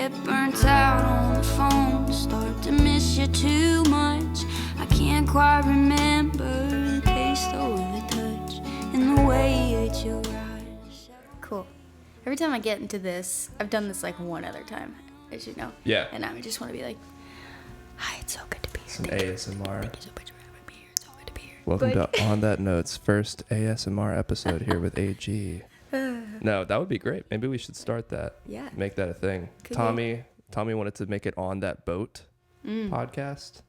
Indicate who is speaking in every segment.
Speaker 1: get burnt out on the phone, start to miss you too much. I can't quite remember the taste or the touch and the way that your eyes.
Speaker 2: Cool. Every time I get into this, I've done this like one other time, as you know.
Speaker 3: Yeah.
Speaker 2: And I just want to be like, hi, it's so good to be here.
Speaker 3: Some
Speaker 2: Thank you.
Speaker 3: ASMR.
Speaker 2: Thank you so much for having me here. It's so good to be here.
Speaker 3: Welcome to On That Note's first ASMR episode here with AG. No, that would be great. Maybe we should start that.
Speaker 2: Yeah.
Speaker 3: Make that a thing. Tommy wanted to make it On That Boat podcast.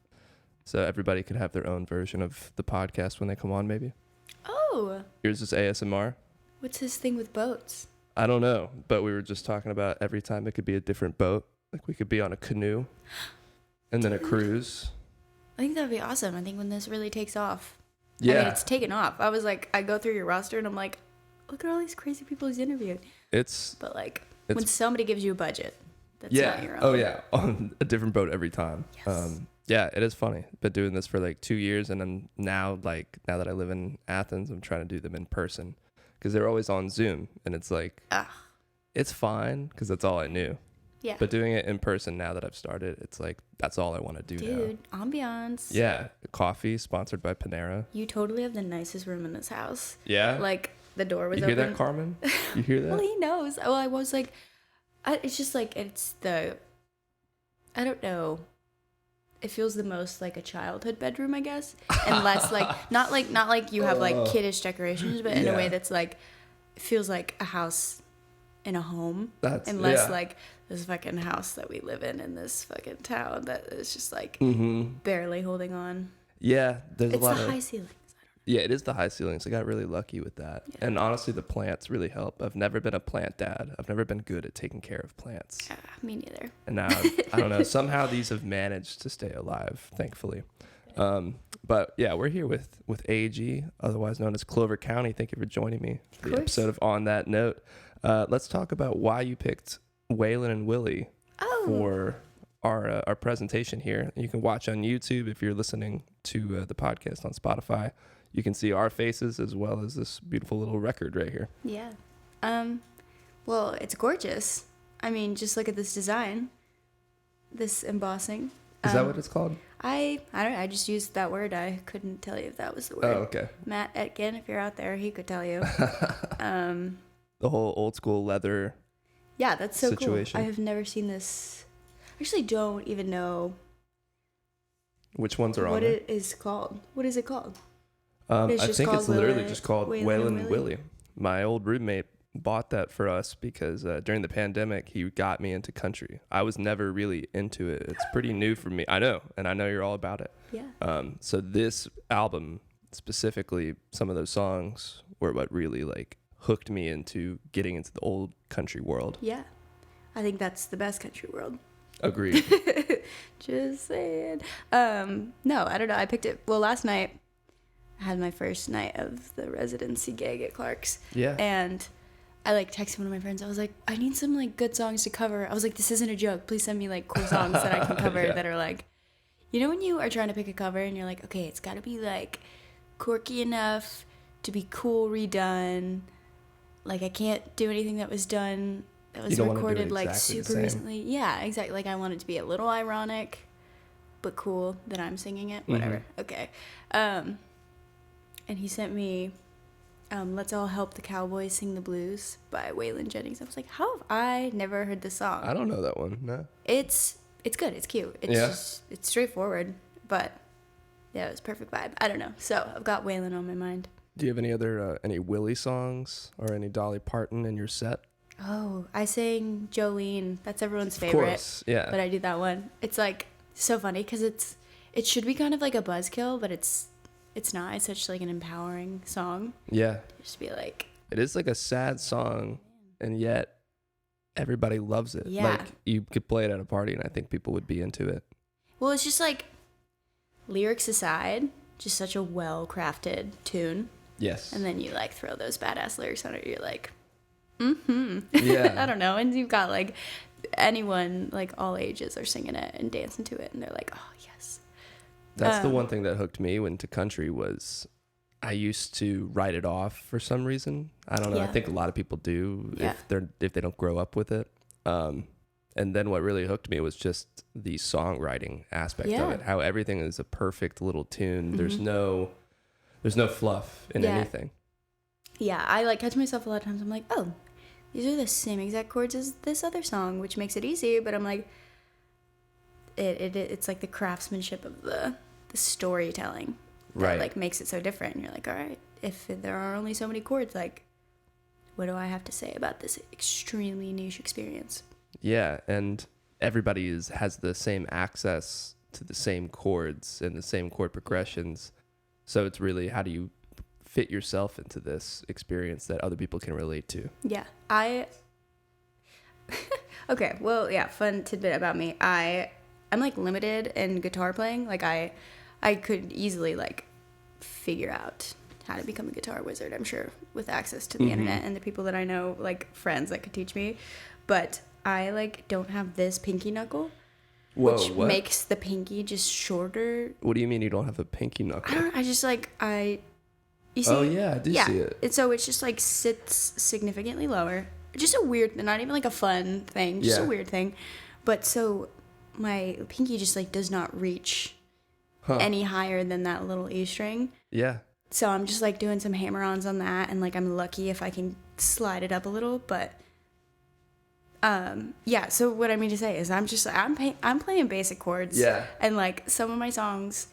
Speaker 3: So everybody could have their own version of the podcast when they come on, maybe.
Speaker 2: Oh.
Speaker 3: Yours is ASMR.
Speaker 2: What's his thing with boats?
Speaker 3: I don't know, but we were just talking about every time it could be a different boat. Like we could be on a canoe and then a cruise.
Speaker 2: I think that would be awesome. I think when this really takes off.
Speaker 3: Yeah.
Speaker 2: I mean, it's taken off. I was like, I go through your roster and I'm like, look at all these crazy people he's interviewed. But like, when somebody gives you a budget, that's not your own.
Speaker 3: Oh, yeah. On a different boat every time.
Speaker 2: Yes.
Speaker 3: Yeah, it is funny. Been doing this for like 2 years, and then now that I live in Athens, I'm trying to do them in person because they're always on Zoom, and it's like, it's fine because that's all I knew.
Speaker 2: Yeah.
Speaker 3: But doing it in person now that I've started, it's like, that's all I want to do now.
Speaker 2: Dude, ambiance.
Speaker 3: Yeah. Coffee sponsored by Panera.
Speaker 2: You totally have the nicest room in this house.
Speaker 3: Yeah.
Speaker 2: Like, the door was
Speaker 3: you
Speaker 2: open.
Speaker 3: hear that, Carmen? You hear that?
Speaker 2: Well, he knows. Well, I was like, it's just like, it's the, I don't know. It feels the most like a childhood bedroom, I guess. And less like, not like you have like kiddish decorations, but in a way that's like, it feels like a house in a home. And less like this fucking house that we live in this fucking town that is just like barely holding on.
Speaker 3: Yeah. There's a lot of.
Speaker 2: It's the high ceilings.
Speaker 3: Yeah, it is the high ceilings. I got really lucky with that. Yeah. And honestly, the plants really help. I've never been a plant dad. I've never been good at taking care of plants.
Speaker 2: Me neither.
Speaker 3: And now, I don't know, somehow these have managed to stay alive, thankfully. But yeah, we're here with AG, otherwise known as Clover County. Thank you for joining me for the episode of On That Note. Let's talk about why you picked Waylon and Willie for our presentation here. You can watch on YouTube if you're listening to the podcast on Spotify. You can see our faces as well as this beautiful little record right here.
Speaker 2: Yeah. Well, it's gorgeous. I mean, just look at this design, this embossing.
Speaker 3: Is that what it's called?
Speaker 2: I don't know. I just used that word. I couldn't tell you if that was the word.
Speaker 3: Oh, okay.
Speaker 2: Matt Etkin, if you're out there, he could tell you.
Speaker 3: The whole old school leather.
Speaker 2: Yeah, that's so
Speaker 3: situation.
Speaker 2: cool. I have never seen this. I actually don't even know
Speaker 3: which ones are on
Speaker 2: what
Speaker 3: there.
Speaker 2: it is called. What is it called?
Speaker 3: I think it's literally just called Waylon and Willie. My old roommate bought that for us because during the pandemic, he got me into country. I was never really into it. It's pretty new for me. I know, and I know you're all about it.
Speaker 2: Yeah.
Speaker 3: So this album, specifically, some of those songs were what really like hooked me into getting into the old country world.
Speaker 2: Yeah. I think that's the best country world.
Speaker 3: Agreed.
Speaker 2: Just saying. No, I don't know. I picked it. Well, last night I had my first night of the residency gig at Clark's.
Speaker 3: Yeah.
Speaker 2: And I like texted one of my friends. I was like, I need some like good songs to cover. I was like, this isn't a joke. Please send me like cool songs that I can cover that are like, you know, when you are trying to pick a cover and you're like, okay, it's got to be like quirky enough to be cool redone. Like I can't do anything that was done. That was recorded like super recently. Yeah, exactly. Like I want it to be a little ironic, but cool that I'm singing it. Whatever. Okay. And he sent me Let's All Help the Cowboys Sing the Blues by Waylon Jennings. I was like, how have I never heard this song?
Speaker 3: I don't know that one. No.
Speaker 2: It's good. It's cute. It's just, it's straightforward, but yeah, it was perfect vibe. I don't know. So I've got Waylon on my mind.
Speaker 3: Do you have any other any Willie songs or any Dolly Parton in your set?
Speaker 2: Oh, I sang Jolene. That's everyone's favorite.
Speaker 3: Of course, yeah.
Speaker 2: But I do that one. It's like so funny because it should be kind of like a buzzkill, but it's not. It's such like an empowering song.
Speaker 3: Yeah.
Speaker 2: Just be like.
Speaker 3: It is like a sad song, and yet everybody loves it.
Speaker 2: Yeah.
Speaker 3: Like you could play it at a party, and I think people would be into it.
Speaker 2: Well, it's just like lyrics aside, just such a well-crafted tune.
Speaker 3: Yes.
Speaker 2: And then you like throw those badass lyrics on it. You're like,
Speaker 3: Yeah.
Speaker 2: I don't know. And you've got like anyone, like all ages are singing it and dancing to it. And they're like, oh, yes.
Speaker 3: That's the one thing that hooked me into country was I used to write it off for some reason. I don't know.
Speaker 2: Yeah.
Speaker 3: I think a lot of people do if they don't grow up with it. And then what really hooked me was just the songwriting aspect of it. How everything is a perfect little tune. Mm-hmm. There's no fluff in anything.
Speaker 2: Yeah, I like catch myself a lot of times. I'm like, oh, these are the same exact chords as this other song, which makes it easy. But I'm like, it's like the craftsmanship of the storytelling that like makes it so different. And you're like, all right, if there are only so many chords, like, what do I have to say about this extremely niche experience?
Speaker 3: Yeah, and everybody has the same access to the same chords and the same chord progressions. So it's really, how do you fit yourself into this experience that other people can relate to?
Speaker 2: Yeah, okay, well, yeah, fun tidbit about me. I'm like limited in guitar playing. Like I could easily like figure out how to become a guitar wizard, I'm sure, with access to the internet and the people that I know, like friends that could teach me. But I like don't have this pinky knuckle, which makes the pinky just shorter.
Speaker 3: What do you mean you don't have a pinky knuckle?
Speaker 2: I just like you see?
Speaker 3: Oh yeah, I do see it.
Speaker 2: So it's just like sits significantly lower. Just a weird, not even like a fun thing, just a weird thing. But so my pinky just like does not reach any higher than that little E string.
Speaker 3: Yeah.
Speaker 2: So I'm just like doing some hammer-ons on that, and like I'm lucky if I can slide it up a little, but yeah, so what I mean to say is I'm playing basic chords.
Speaker 3: Yeah.
Speaker 2: And like some of my songs,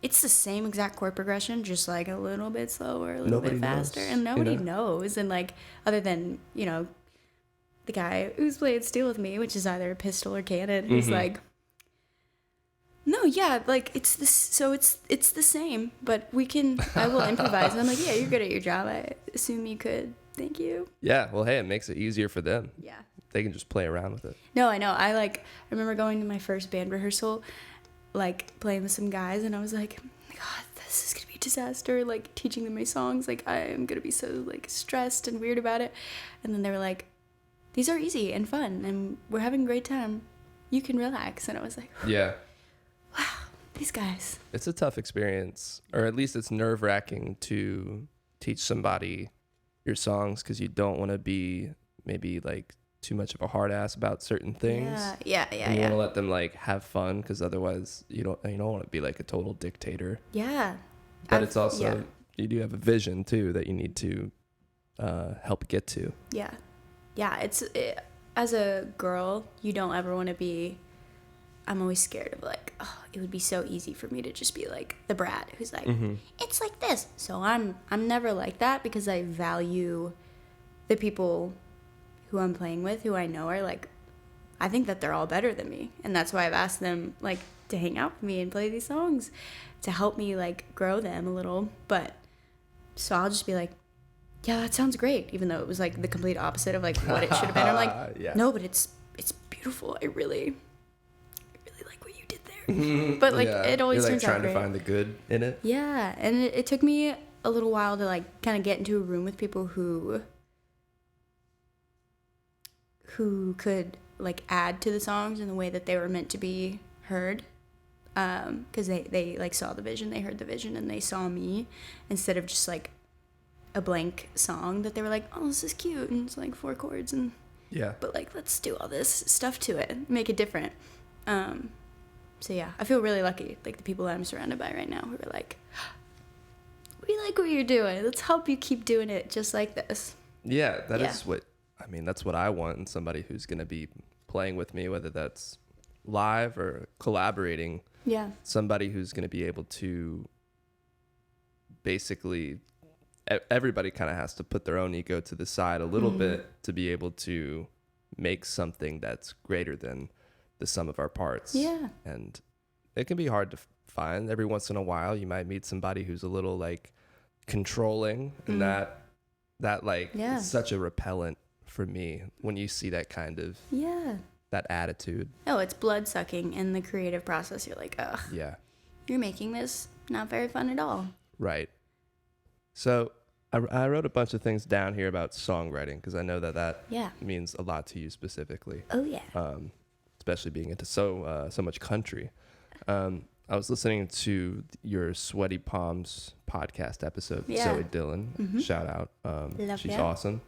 Speaker 2: it's the same exact chord progression, just like a little bit slower, a little bit faster, and nobody knows. And like, other than, you know, the guy who's playing steel with me, which is either a pistol or cannon, who's like, no, yeah, like it's this, so it's the same, but I will improvise. And I'm like, yeah, you're good at your job. I assume you could. Thank you.
Speaker 3: Yeah. Well, hey, it makes it easier for them.
Speaker 2: Yeah.
Speaker 3: They can just play around with it.
Speaker 2: No, I know. I remember going to my first band rehearsal, like playing with some guys, and I was like, God, this is gonna be a disaster. Like teaching them my songs, like I am gonna be so like stressed and weird about it. And then they were like, these are easy and fun, and we're having a great time. You can relax. And I was like,
Speaker 3: yeah.
Speaker 2: Wow, these guys.
Speaker 3: It's a tough experience, or at least it's nerve-wracking to teach somebody your songs, because you don't want to be maybe like too much of a hard ass about certain things.
Speaker 2: Yeah.
Speaker 3: You want to let them like have fun, because otherwise you don't want to be like a total dictator.
Speaker 2: Yeah.
Speaker 3: But it's also you do have a vision too that you need to help get to.
Speaker 2: Yeah. As a girl, you don't ever want to be. I'm always scared of like, oh, it would be so easy for me to just be like the brat who's like, it's like this. So I'm never like that, because I value the people who I'm playing with, who I know are like, I think that they're all better than me. And that's why I've asked them like to hang out with me and play these songs to help me like grow them a little. But so I'll just be like, yeah, that sounds great. Even though it was like the complete opposite of like what it should have been. I'm like, no, but it's beautiful. I really like what you did there. But like it always turns out great.
Speaker 3: You're like trying to find the good in it.
Speaker 2: Yeah, and it took me a little while to like kind of get into a room with people who could like add to the songs in the way that they were meant to be heard, because they like saw the vision, they heard the vision, and they saw me instead of just like a blank song that they were like, oh, this is cute, and it's like 4 chords, and but like let's do all this stuff to it, make it different. So yeah, I feel really lucky, like the people that I'm surrounded by right now who are like, we like what you're doing, let's help you keep doing it just like this.
Speaker 3: Yeah, is what I mean. That's what I want in somebody who's going to be playing with me, whether that's live or collaborating.
Speaker 2: Yeah.
Speaker 3: Somebody who's going to be able to basically, everybody kind of has to put their own ego to the side a little bit to be able to make something that's greater than the sum of our parts.
Speaker 2: Yeah.
Speaker 3: And it can be hard to find. Every once in a while, you might meet somebody who's a little like controlling, and that like is such a repellent for me when you see that kind of that attitude.
Speaker 2: Oh, it's blood sucking in the creative process. You're like, ugh.
Speaker 3: Yeah.
Speaker 2: You're making this not very fun at all.
Speaker 3: Right. So I wrote a bunch of things down here about songwriting, because I know that means a lot to you specifically.
Speaker 2: Oh yeah.
Speaker 3: Especially being into so much country. I was listening to your Sweaty Palms podcast episode with Zoe Dillon. Shout out. She's awesome.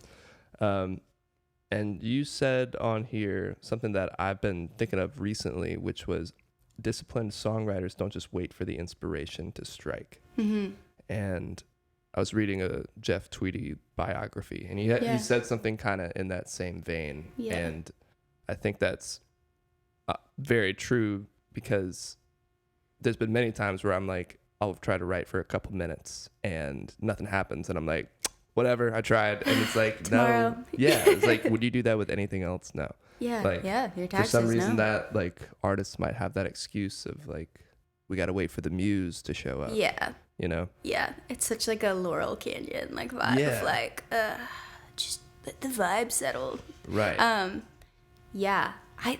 Speaker 3: And you said on here something that I've been thinking of recently, which was disciplined songwriters don't just wait for the inspiration to strike.
Speaker 2: Mm-hmm.
Speaker 3: And I was reading a Jeff Tweedy biography, and he said something kind of in that same vein.
Speaker 2: Yeah.
Speaker 3: And I think that's very true, because there's been many times where I'm like, I'll try to write for a couple minutes and nothing happens, and I'm like, whatever, I tried. And it's like, no. Yeah, it's like, would you do that with anything else? No.
Speaker 2: Yeah,
Speaker 3: like,
Speaker 2: your taxes,
Speaker 3: for some reason
Speaker 2: no.
Speaker 3: that like artists might have that excuse of like, we got to wait for the muse to show up.
Speaker 2: Yeah.
Speaker 3: You know?
Speaker 2: Yeah, it's such like a Laurel Canyon like vibe of like, just let the vibe settle.
Speaker 3: Right.
Speaker 2: Yeah.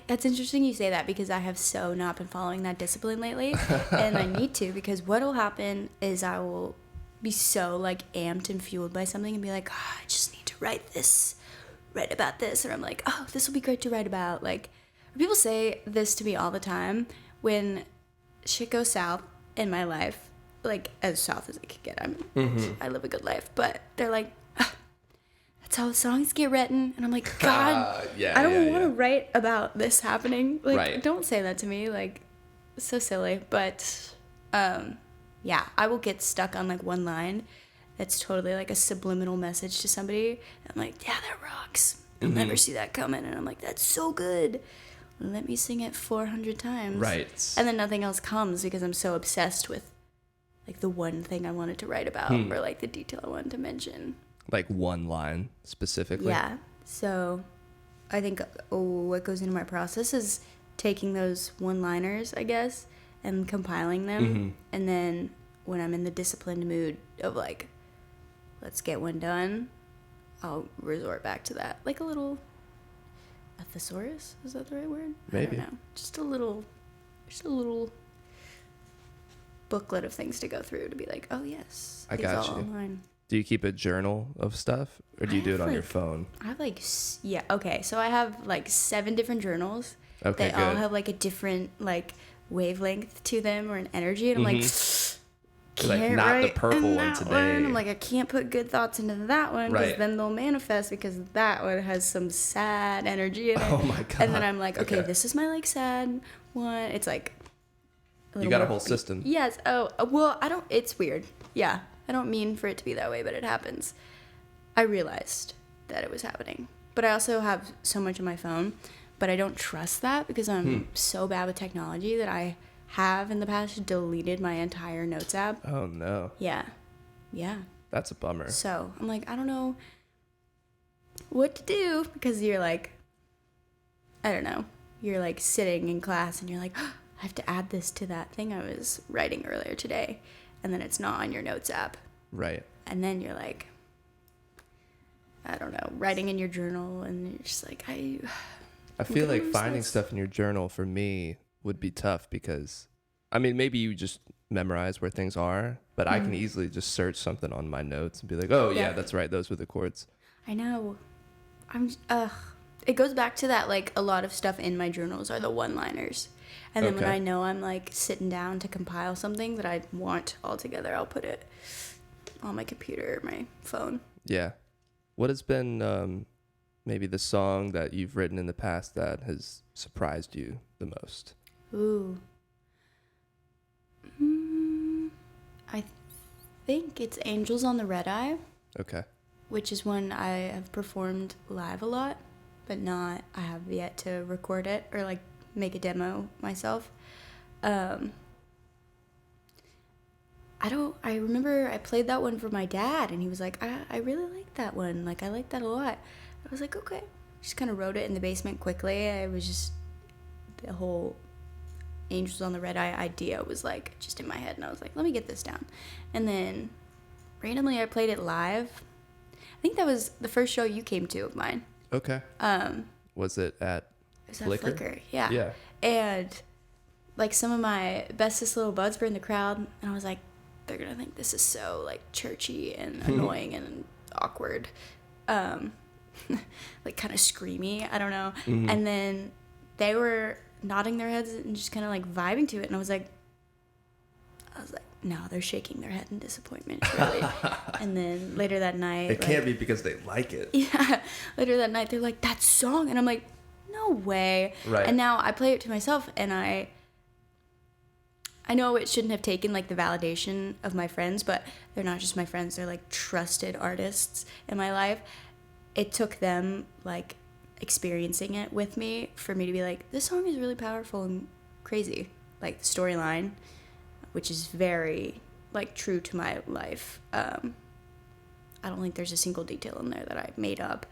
Speaker 2: That's interesting you say that, because I have so not been following that discipline lately, and I need to, because what'll happen is I will be so like amped and fueled by something and be like, I just need to write about this, or I'm like, oh, this will be great to write about. Like, people say this to me all the time when shit goes south in my life, like as south as it can get. I live a good life, but they're like, that's how songs get written. And I'm like, God, I don't want to write about this happening. Like, don't say that to me. Like, it's so silly. But, yeah, I will get stuck on, like, one line that's totally, like, a subliminal message to somebody. I'm like, yeah, that rocks. I'll never see that coming. And I'm like, that's so good. Let me sing it 400 times.
Speaker 3: Right.
Speaker 2: And then nothing else comes because I'm so obsessed with, like, the one thing I wanted to write about or, like, the detail I wanted to mention.
Speaker 3: Like one line specifically?
Speaker 2: Yeah. So I think what goes into my process is taking those one-liners, I guess, and compiling them. And then when I'm in the disciplined mood of like, let's get one done, I'll resort back to that. Like a little a thesaurus? Is that the right word?
Speaker 3: Maybe.
Speaker 2: I don't know. Just a little booklet of things to go through to be like, oh yes,
Speaker 3: I got you.
Speaker 2: Online.
Speaker 3: Do you keep a journal of stuff, or do you do it on your phone?
Speaker 2: I have like, yeah, okay. So I have like 7 different journals.
Speaker 3: Okay,
Speaker 2: they all have like a different like wavelength to them or an energy, and I'm like, can't
Speaker 3: like not
Speaker 2: write
Speaker 3: the purple
Speaker 2: in
Speaker 3: one
Speaker 2: that
Speaker 3: today.
Speaker 2: I'm like, I can't put good thoughts into that one because then they'll manifest, because that one has some sad energy in it.
Speaker 3: Oh my God.
Speaker 2: And then I'm like, okay, this is my like sad one. It's like
Speaker 3: you got a whole system.
Speaker 2: Yes. Oh, well, I don't. It's weird. Yeah. I don't mean for it to be that way, but it happens. I realized that it was happening. But I also have so much on my phone, but I don't trust that because I'm so bad with technology that I have in the past deleted my entire notes app.
Speaker 3: Oh, no.
Speaker 2: Yeah. Yeah.
Speaker 3: That's a bummer.
Speaker 2: So I'm like, I don't know what to do, because you're like, I don't know. You're like sitting in class and you're like, oh, I have to add this to that thing I was writing earlier today. And then it's not on your notes app.
Speaker 3: Right.
Speaker 2: And then you're like, I don't know, writing in your journal, and you're just like, I
Speaker 3: feel like finding stuff in your journal for me would be tough, because, I mean, maybe you just memorize where things are, but I can easily just search something on my notes and be like, oh, yeah, that's right, those were the chords.
Speaker 2: I know. It goes back to that, like, a lot of stuff in my journals are the one-liners. And then when I know I'm, like, sitting down to compile something that I want all together, I'll put it on my computer or my phone.
Speaker 3: Yeah. What has been maybe the song that you've written in the past that has surprised you the most?
Speaker 2: Ooh. I think it's Angels on the Red Eye. Okay. Which is one I have performed live a lot, but I have yet to record it or, like, make a demo myself. I remember I played that one for my dad, and he was like, I really like that one. Like, I like that a lot. I was like, okay. Just kind of wrote it in the basement quickly. The whole Angels on the Red Eye idea was, like, just in my head, and I was like, let me get this down. And then randomly I played it live. I think that was the first show you came to of mine.
Speaker 3: Okay. Was it at Flickr?
Speaker 2: Yeah. Yeah. And, like, some of my bestest little buds were in the crowd, and I was like, they're gonna think this is so, like, churchy and annoying and awkward, like, kind of screamy, I don't know. And then they were nodding their heads and just kind of, like, vibing to it, and I was like, no, they're shaking their head in disappointment, really. And then later that night,
Speaker 3: It can't be because they like it.
Speaker 2: Yeah, later that night they're like, that song, and I'm like, no way.
Speaker 3: Right.
Speaker 2: And now I play it to myself, and I know it shouldn't have taken like the validation of my friends, but they're not just my friends, they're like trusted artists in my life. It took them like experiencing it with me for me to be like, this song is really powerful and crazy. Like the storyline, which is very like true to my life. I don't think there's a single detail in there that I made up.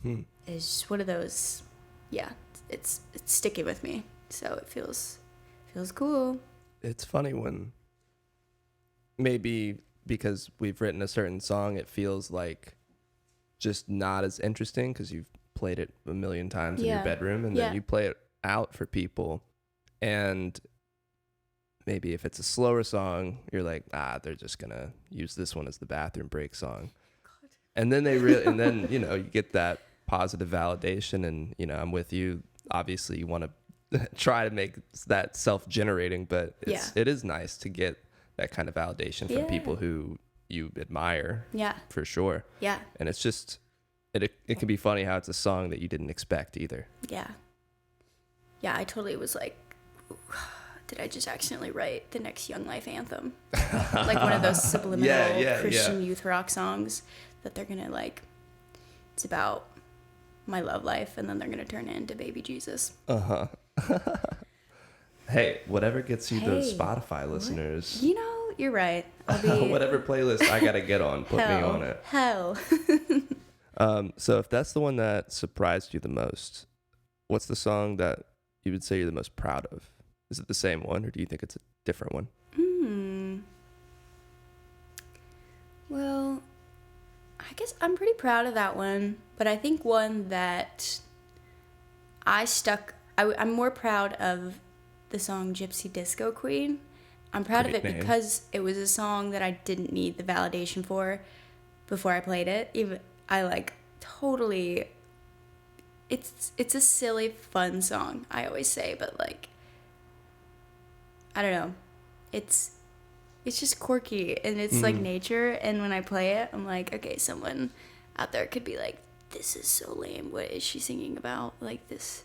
Speaker 2: It's just one of those, yeah, it's sticky with me. So it feels cool.
Speaker 3: It's funny when maybe because we've written a certain song, it feels like just not as interesting because you've played it a million times in your bedroom, and then you play it out for people, and maybe if it's a slower song, you're like, they're just gonna use this one as the bathroom break song. God. And then and then you get that positive validation, and I'm with you. Obviously, you want to try to make that self-generating, but it is nice to get that kind of validation from people who you admire. Yeah, for sure. Yeah, and it's just it can be funny how it's a song that you didn't expect either. Yeah,
Speaker 2: I totally was like, did I just accidentally write the next Young Life anthem? Like one of those subliminal Christian youth rock songs that they're gonna like. It's about my love life, and then they're gonna turn it into Baby Jesus.
Speaker 3: Hey, whatever gets you those Spotify listeners.
Speaker 2: You're right. I'll be
Speaker 3: whatever playlist I gotta get on, put me on it.
Speaker 2: Hell.
Speaker 3: So if that's the one that surprised you the most, what's the song that you would say you're the most proud of? Is it the same one, or do you think it's a different one?
Speaker 2: Well, I guess I'm pretty proud of that one, but I think one that I'm more proud of the song Gypsy Disco Queen. I'm proud of it because it was a song that I didn't need the validation for before I played it. Even I like totally. It's a silly, fun song, I always say, but like, I don't know. It's just quirky, and it's like nature, and when I play it, I'm like, okay, someone out there could be like, this is so lame. What is she singing about? Like this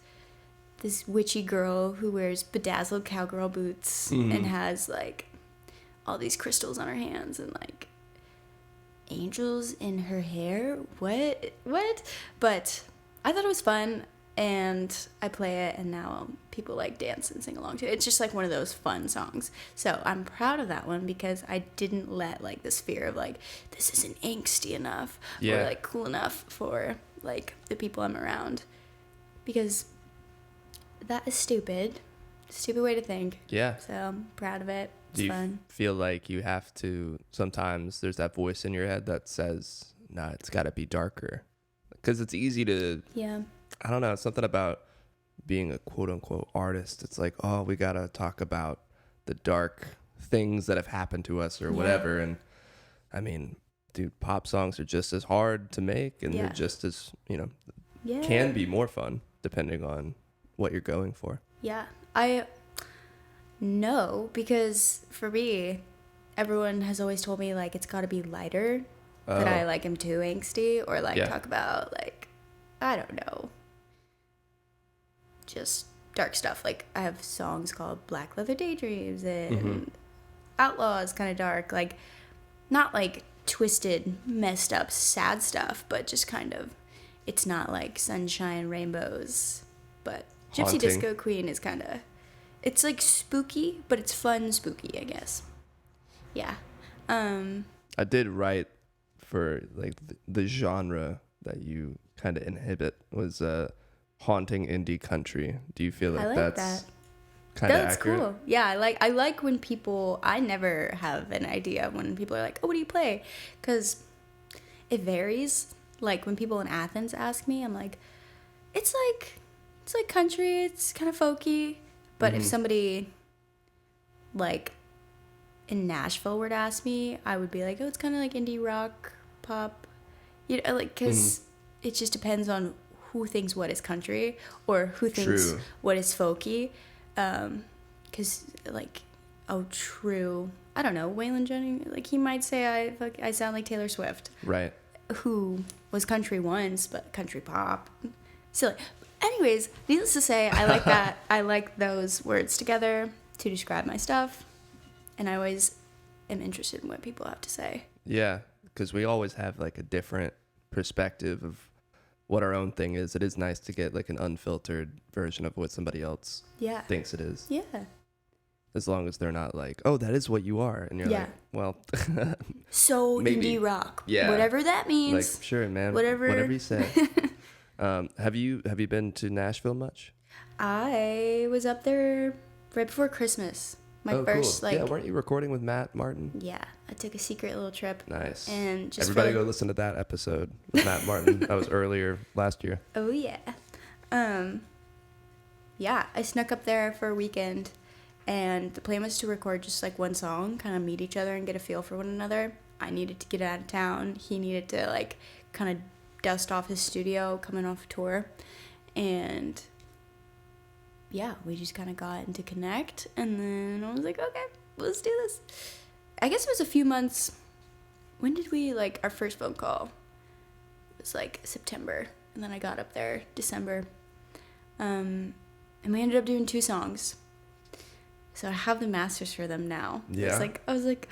Speaker 2: witchy girl who wears bedazzled cowgirl boots and has like all these crystals on her hands and like angels in her hair. What? But I thought it was fun, and I play it, and now people like dance and sing along to it. It's just like one of those fun songs. So I'm proud of that one because I didn't let like this fear of like, this isn't angsty enough or like cool enough for like the people I'm around, because that is stupid way to think. Yeah. So I'm proud of it. It's fun.
Speaker 3: Do you feel like you have to, sometimes there's that voice in your head that says, nah, it's got to be darker? Because it's easy to, I don't know, something about being a quote unquote artist. It's like, oh, we got to talk about the dark things that have happened to us or whatever. And I mean, dude, pop songs are just as hard to make, and they're just as, can be more fun depending on what you're going for.
Speaker 2: Yeah, I know, because for me, everyone has always told me like it's got to be lighter, that I like am too angsty, or like talk about like, I don't know, just dark stuff. Like I have songs called Black Leather Daydreams and Outlaw is kind of dark, like not like twisted, messed up, sad stuff, but just kind of, it's not like sunshine, rainbows, but Gypsy Disco Queen is kind of, it's like spooky, but it's fun spooky, I guess. Yeah.
Speaker 3: I did write for like the genre that you kind of inhibit was haunting indie country. Do you feel like that's kind of accurate? That's cool.
Speaker 2: Yeah, I like when people, I never have an idea when people are like, oh, what do you play? Because it varies. Like when people in Athens ask me, I'm like, it's like country, it's kind of folky. But if somebody like in Nashville were to ask me, I would be like, oh, it's kind of like indie rock, pop, like, because it just depends on who thinks what is country or who thinks what is folky. Because like a true I don't know, Waylon Jennings, like he might say I sound like Taylor Swift.
Speaker 3: Right.
Speaker 2: Who was country once, but country pop. Silly. Anyways, needless to say, I like that. I like those words together to describe my stuff. And I always am interested in what people have to say.
Speaker 3: Yeah, because we always have like a different perspective of what our own thing is. It is nice to get like an unfiltered version of what somebody else thinks it is.
Speaker 2: Yeah.
Speaker 3: As long as they're not like, oh, that is what you are. And you're like, well.
Speaker 2: So
Speaker 3: maybe.
Speaker 2: indie rock.
Speaker 3: Yeah.
Speaker 2: Whatever that means.
Speaker 3: Like, sure, man.
Speaker 2: Whatever
Speaker 3: you say. Have you been to Nashville much?
Speaker 2: I was up there right before Christmas. My first,
Speaker 3: cool. Yeah, weren't you recording with Matt Martin?
Speaker 2: Yeah, I took a secret little trip.
Speaker 3: Nice.
Speaker 2: And just
Speaker 3: everybody go listen to that episode with Matt Martin. That was earlier last year.
Speaker 2: Oh yeah. Yeah, I snuck up there for a weekend, and the plan was to record just like one song, kind of meet each other and get a feel for one another. I needed to get out of town. He needed to like kind of dust off his studio coming off a tour, and yeah, we just kind of got into connect, and then I was like, okay, let's do this. I guess it was a few months. When did we, like, our first phone call? It was like September, and then I got up there December, and we ended up doing 2 songs. So I have the masters for them now.
Speaker 3: Yeah.
Speaker 2: I was like,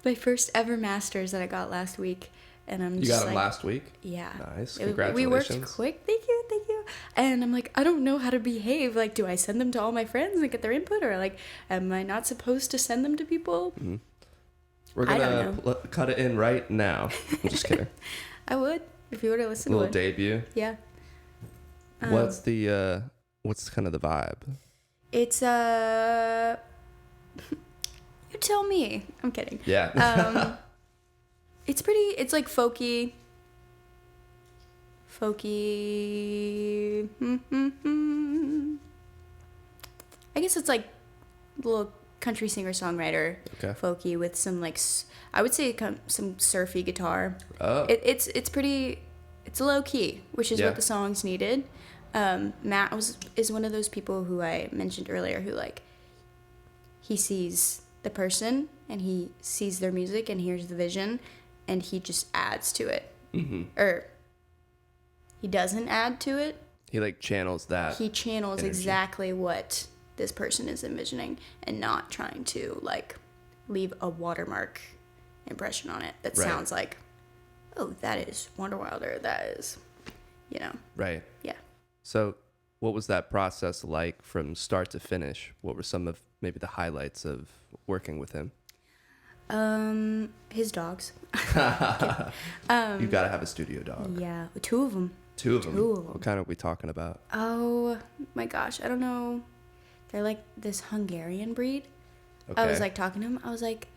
Speaker 2: my first ever masters that I got last week. And I'm just
Speaker 3: You got them
Speaker 2: like,
Speaker 3: last week?
Speaker 2: Yeah.
Speaker 3: Nice.
Speaker 2: We worked quick. Thank you. And I'm like, I don't know how to behave. Like, do I send them to all my friends and get their input? Or, like, am I not supposed to send them to people?
Speaker 3: Mm-hmm. We're going to cut it in right now. I'm just kidding.
Speaker 2: I would, if you were to listen to it.
Speaker 3: A little debut.
Speaker 2: Yeah.
Speaker 3: What's kind of the vibe?
Speaker 2: It's, you tell me. I'm kidding.
Speaker 3: Yeah.
Speaker 2: It's like folky. I guess it's like a little country singer-songwriter.
Speaker 3: Okay.
Speaker 2: Folky with some like, I would say some surfy guitar.
Speaker 3: Oh.
Speaker 2: It's pretty, it's low key, which is what the songs needed. Matt is one of those people who I mentioned earlier who like, he sees the person and he sees their music and hears the vision and he just adds to it.
Speaker 3: Mm-hmm.
Speaker 2: Or he doesn't add to it.
Speaker 3: He like channels that.
Speaker 2: He channels
Speaker 3: energy.
Speaker 2: exactly what this person is envisioning and not trying to like leave a watermark impression on it that sounds like, oh, that is Wanderwild, or that is, you know.
Speaker 3: Right.
Speaker 2: Yeah.
Speaker 3: So what was that process like from start to finish? What were some of maybe the highlights of working with him?
Speaker 2: His dogs.
Speaker 3: You gotta have a studio dog.
Speaker 2: Yeah, 2 of them.
Speaker 3: 2 of them. What kind are we talking about?
Speaker 2: Oh my gosh, I don't know. They're like this Hungarian breed.
Speaker 3: Okay.
Speaker 2: I was like talking to him. I was like,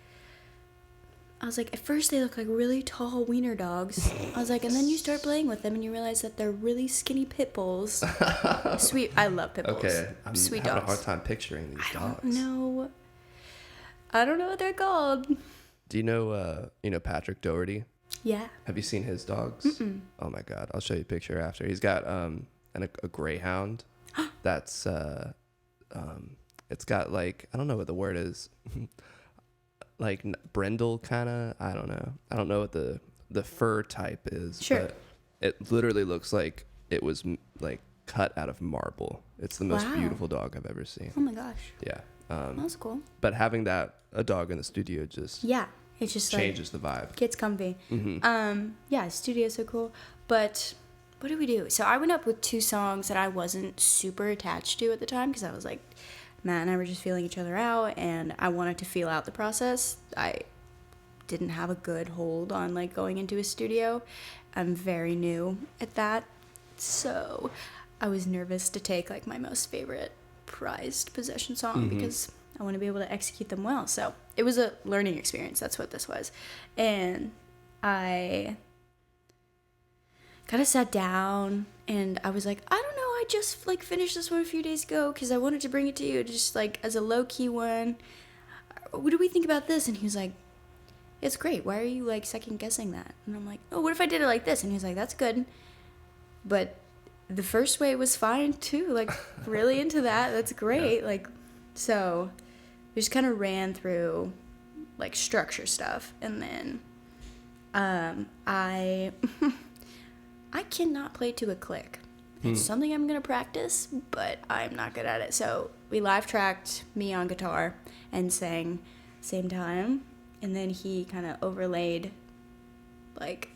Speaker 2: at first they look like really tall wiener dogs. I was like, and then you start playing with them and you realize that they're really skinny pit bulls. Sweet. I love pit bulls.
Speaker 3: Okay. I'm
Speaker 2: sweet
Speaker 3: having
Speaker 2: dogs.
Speaker 3: a hard time picturing these dogs.
Speaker 2: I don't know what they're called.
Speaker 3: Do you know Patrick Doherty?
Speaker 2: Yeah.
Speaker 3: Have you seen his dogs?
Speaker 2: Mm-mm.
Speaker 3: Oh my God. I'll show you a picture after. He's got a greyhound that's it's got like, I don't know what the word is. Like brindle kind of, I don't know what the fur type is.
Speaker 2: Sure.
Speaker 3: But it literally looks like it was like cut out of marble. It's the most beautiful dog I've ever seen.
Speaker 2: Oh my gosh.
Speaker 3: Yeah.
Speaker 2: That's cool.
Speaker 3: But having a dog in the studio just
Speaker 2: it just
Speaker 3: changes the vibe.
Speaker 2: Gets comfy.
Speaker 3: Mm-hmm.
Speaker 2: Studio's so cool. But what did we do? So I went up with 2 songs that I wasn't super attached to at the time because I was like, Matt and I were just feeling each other out and I wanted to feel out the process. I didn't have a good hold on like going into a studio. I'm very new at that. So I was nervous to take like my most favorite prized possession song because I want to be able to execute them well. So it was a learning experience. That's what this was. And I kind of sat down and I was like, I don't know, I just like finished this one a few days ago because I wanted to bring it to you just like as a low-key one. What do we think about this? And he was like, it's great. Why are you like second guessing that? And I'm like, oh, what if I did it like this? And he's like, that's good. But the first way was fine too. Like really into that. That's great. Like, so we just kind of ran through like structure stuff, and then I I cannot play to a click. It's something I'm gonna practice, but I'm not good at it. So we live tracked me on guitar and sang same time, and then he kind of overlaid like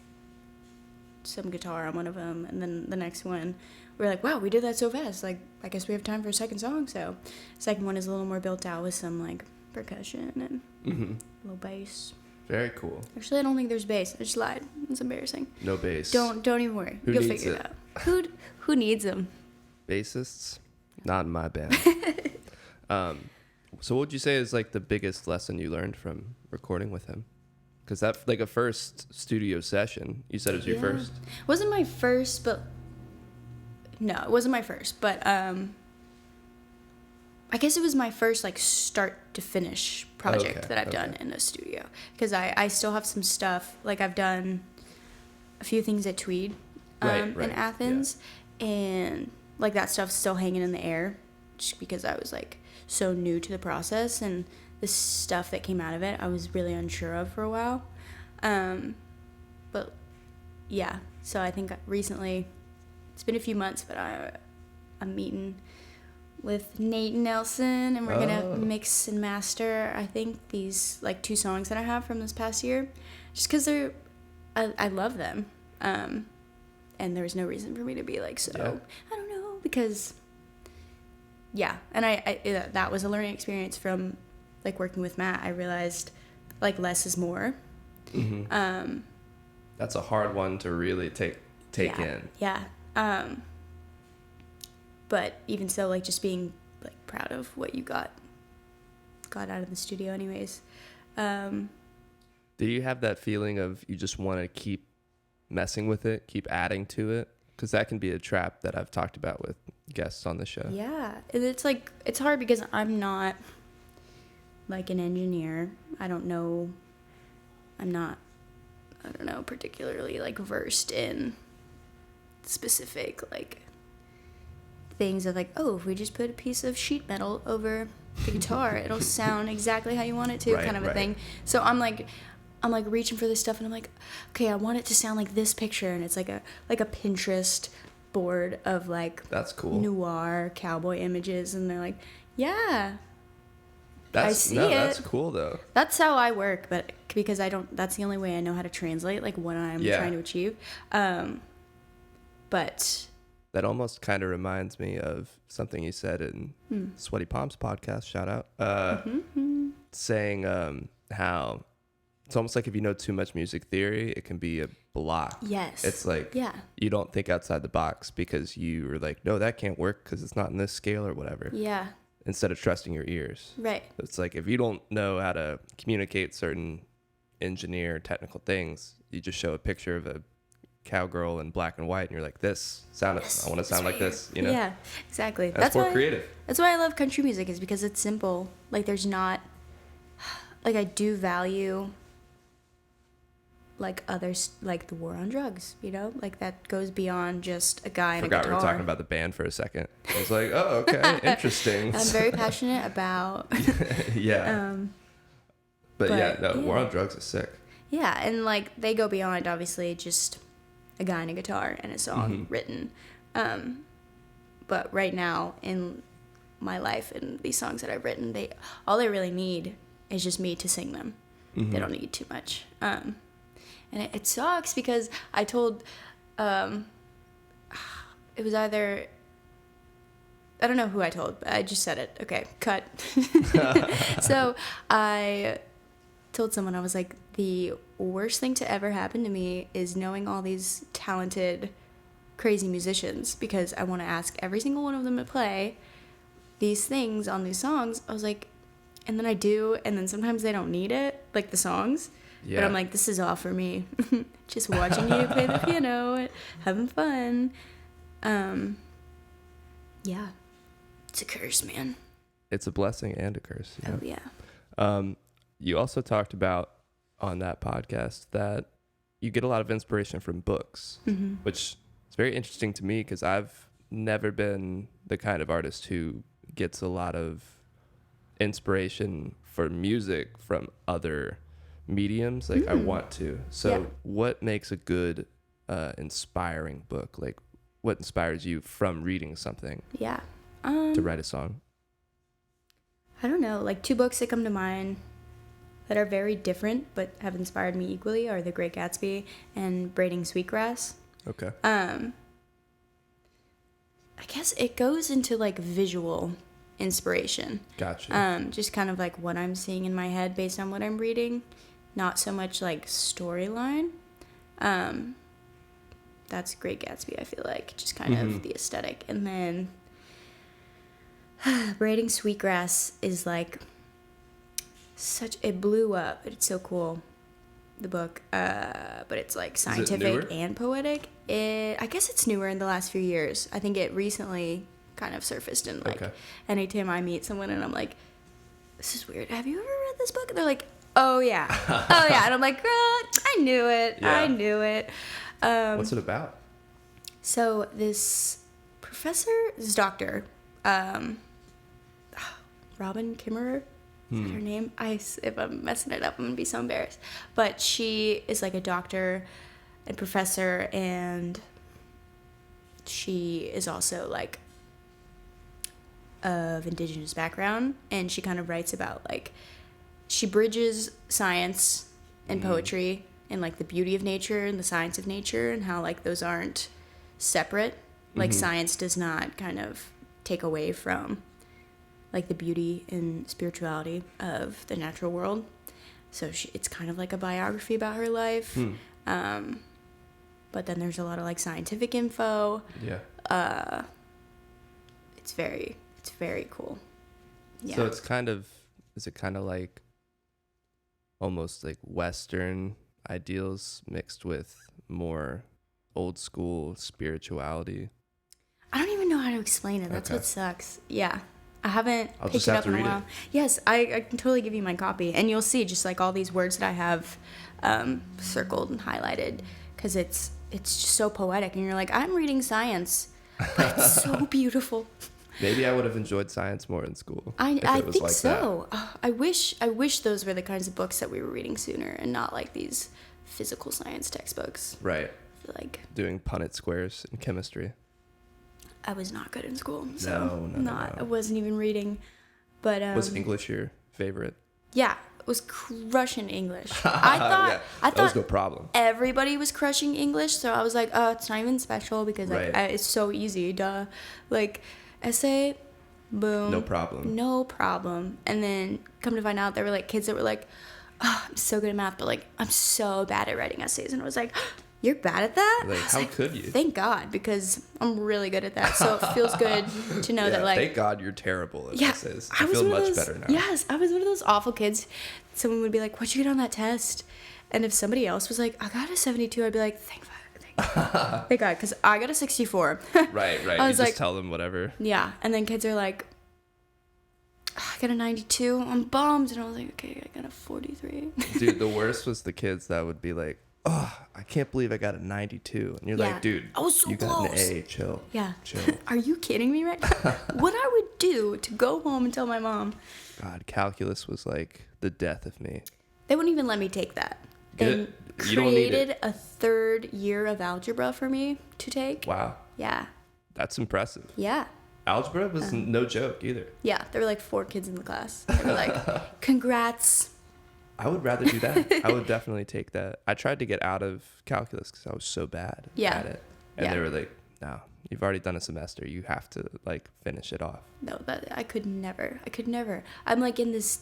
Speaker 2: some guitar on one of them, and then the next one we were like, wow, we did that so fast, like I guess we have time for a second song. So second one is a little more built out with some like percussion and a little bass.
Speaker 3: Very cool.
Speaker 2: Actually, I don't think there's bass. I just lied. It's embarrassing.
Speaker 3: No bass.
Speaker 2: Don't even worry.
Speaker 3: Who
Speaker 2: You'll
Speaker 3: needs
Speaker 2: figure it
Speaker 3: it?
Speaker 2: out. Who needs them?
Speaker 3: Bassists? Not in my band. So what would you say is like the biggest lesson you learned from recording with him? Because that, like, a first studio session, you said it was your first?
Speaker 2: Wasn't my first, but no, it wasn't my first. But I guess it was my first like start to finish project that I've done in a studio. Because I still have some stuff, like I've done a few things at Tweed in Athens, and like that stuff's still hanging in the air, just because I was like so new to the process, and the stuff that came out of it I was really unsure of for a while. But yeah, so I think recently, it's been a few months, but I'm meeting with Nate and Nelson, and we're gonna mix and master, I think, these like 2 songs that I have from this past year, just because I love them, and there was no reason for me to be like, so I don't know, because and I that was a learning experience from like working with Matt. I realized like less is more.
Speaker 3: That's a hard one to really take in.
Speaker 2: But even so, like just being like proud of what you got out of the studio anyways.
Speaker 3: Do you have that feeling of you just want to keep messing with it, keep adding to it? Because that can be a trap that I've talked about with guests on the show. Yeah,
Speaker 2: it's like, it's hard because I'm not like an engineer. I'm not particularly like versed in specific like things of like, oh, if we just put a piece of sheet metal over the guitar, it'll sound exactly how you want it to, kind of a thing. So I'm like reaching for this stuff, and I'm like, okay, I want it to sound like this picture, and it's like a Pinterest board of like,
Speaker 3: that's cool,
Speaker 2: noir cowboy images, and they're like, yeah,
Speaker 3: I
Speaker 2: see it.
Speaker 3: That's cool though.
Speaker 2: That's how I work, but because that's the only way I know how to translate like what I'm trying to achieve. But
Speaker 3: that almost kind of reminds me of something you said in Sweaty Palms podcast, shout out, saying how it's almost like if you know too much music theory, it can be a block.
Speaker 2: Yes.
Speaker 3: It's like, you don't think outside the box because you were like, no, that can't work because it's not in this scale or whatever.
Speaker 2: Yeah.
Speaker 3: Instead of trusting your ears.
Speaker 2: Right.
Speaker 3: It's like if you don't know how to communicate certain engineer technical things, you just show a picture of a cowgirl in black and white, and you're like, this sound, I want to sound like this, you know?
Speaker 2: Yeah, exactly.
Speaker 3: That's more creative.
Speaker 2: That's why I love country music, is because it's simple. Like there's not, like I do value like others, like the war on drugs, you know, like that goes beyond just a guy and a guitar.
Speaker 3: We were talking about the band for a second. I was like, oh, okay, interesting.
Speaker 2: I'm very passionate about
Speaker 3: but war on drugs is sick.
Speaker 2: Yeah, and like they go beyond obviously just a guy and a guitar and a song written. But right now in my life and these songs that I've written, all they really need is just me to sing them. They don't need too much. And it sucks because I told, it was either, I don't know who I told, but I just said it. Okay, cut. So I told someone, I was like, the worst thing to ever happen to me is knowing all these talented, crazy musicians, because I want to ask every single one of them to play these things on these songs. I was like, and then I do, and then sometimes they don't need it, like the songs. Yeah. But I'm like, this is all for me. Just watching you play the piano, having fun. Yeah. It's a curse, man.
Speaker 3: It's a blessing and a curse.
Speaker 2: Oh, yeah.
Speaker 3: You also talked about on that podcast that you get a lot of inspiration from books, which is very interesting to me because I've never been the kind of artist who gets a lot of inspiration for music from other mediums. Like I want to. So what makes a good inspiring book? Like what inspires you from reading something to write a song?
Speaker 2: I don't know. Like 2 books that come to mind that are very different but have inspired me equally are The Great Gatsby and Braiding Sweetgrass.
Speaker 3: Okay.
Speaker 2: I guess it goes into like visual inspiration.
Speaker 3: Gotcha.
Speaker 2: Just kind of like what I'm seeing in my head based on what I'm reading, not so much like storyline. That's Great Gatsby, I feel like, just kind of the aesthetic. And then Braiding Sweetgrass is like it blew up. It's so cool, the book. But it's like scientific and poetic. I guess it's newer in the last few years. I think it recently kind of surfaced in like anytime I meet someone and I'm like, this is weird. Have you ever read this book? And they're like, oh yeah. Oh yeah. And I'm like, girl, I knew it. Yeah. I knew it.
Speaker 3: What's it about?
Speaker 2: So this doctor, Robin Kimmerer, is that her name? If I'm messing it up, I'm gonna be so embarrassed. But she is like a doctor and professor, and she is also like of indigenous background, and she kind of writes about like she bridges science and poetry and like the beauty of nature and the science of nature and how like those aren't separate. Like science does not kind of take away from like the beauty and spirituality of the natural world. So it's kind of like a biography about her life. But then there's a lot of like scientific info. Yeah. It's very cool. Yeah.
Speaker 3: So is it kind of like almost like Western ideals mixed with more old school spirituality?
Speaker 2: I don't even know how to explain it. That's what sucks. Yeah. I haven't picked it up in a while.
Speaker 3: It.
Speaker 2: Yes, I can totally give you my copy. And you'll see just like all these words that I have circled and highlighted, because it's just so poetic. And you're like, I'm reading science, but it's so beautiful.
Speaker 3: Maybe I would have enjoyed science more in school.
Speaker 2: I think like so. I wish those were the kinds of books that we were reading sooner, and not like these physical science textbooks.
Speaker 3: Right.
Speaker 2: Like
Speaker 3: doing Punnett squares in chemistry.
Speaker 2: I was not good in school. So
Speaker 3: No.
Speaker 2: I wasn't even reading. But
Speaker 3: was English your favorite?
Speaker 2: Yeah, it was crushing English. I thought
Speaker 3: that was no problem.
Speaker 2: Everybody was crushing English, so I was like, oh, it's not even special because like it's so easy. Duh. Like essay, boom.
Speaker 3: No problem.
Speaker 2: And then come to find out, there were like kids that were like, oh, I'm so good at math, but like I'm so bad at writing essays. And I was like, you're bad at that?
Speaker 3: Like, how could you?
Speaker 2: Thank God, because I'm really good at that. So it feels good to know that, like...
Speaker 3: Thank God you're terrible at essays. I feel much better now.
Speaker 2: Yes, I was one of those awful kids. Someone would be like, what'd you get on that test? And if somebody else was like, I got a 72, I'd be like, thank God, because I got a 64.
Speaker 3: Right.
Speaker 2: I was
Speaker 3: you
Speaker 2: like,
Speaker 3: just tell them whatever.
Speaker 2: Yeah, and then kids are like, I got a 92, I'm bummed. And I was like, okay, I got a 43.
Speaker 3: Dude, the worst was the kids that would be like, oh, I can't believe I got a 92. And you're like, dude,
Speaker 2: I was so
Speaker 3: you
Speaker 2: close.
Speaker 3: got an A. Chill.
Speaker 2: Yeah.
Speaker 3: Chill.
Speaker 2: Are you kidding me right now? What I would do to go home and tell my mom.
Speaker 3: God, calculus was like the death of me.
Speaker 2: They wouldn't even let me take that.
Speaker 3: Good.
Speaker 2: They
Speaker 3: You don't need
Speaker 2: created
Speaker 3: it.
Speaker 2: a 3rd year of algebra for me to take.
Speaker 3: Wow.
Speaker 2: Yeah.
Speaker 3: That's impressive.
Speaker 2: Yeah.
Speaker 3: Algebra was no joke either.
Speaker 2: Yeah. There were like 4 kids in the class. They were like, congrats.
Speaker 3: I would rather do that. I would definitely take that. I tried to get out of calculus because I was so bad at it. And they were like, no, you've already done a semester. You have to like finish it off.
Speaker 2: No, I could never. I'm like in this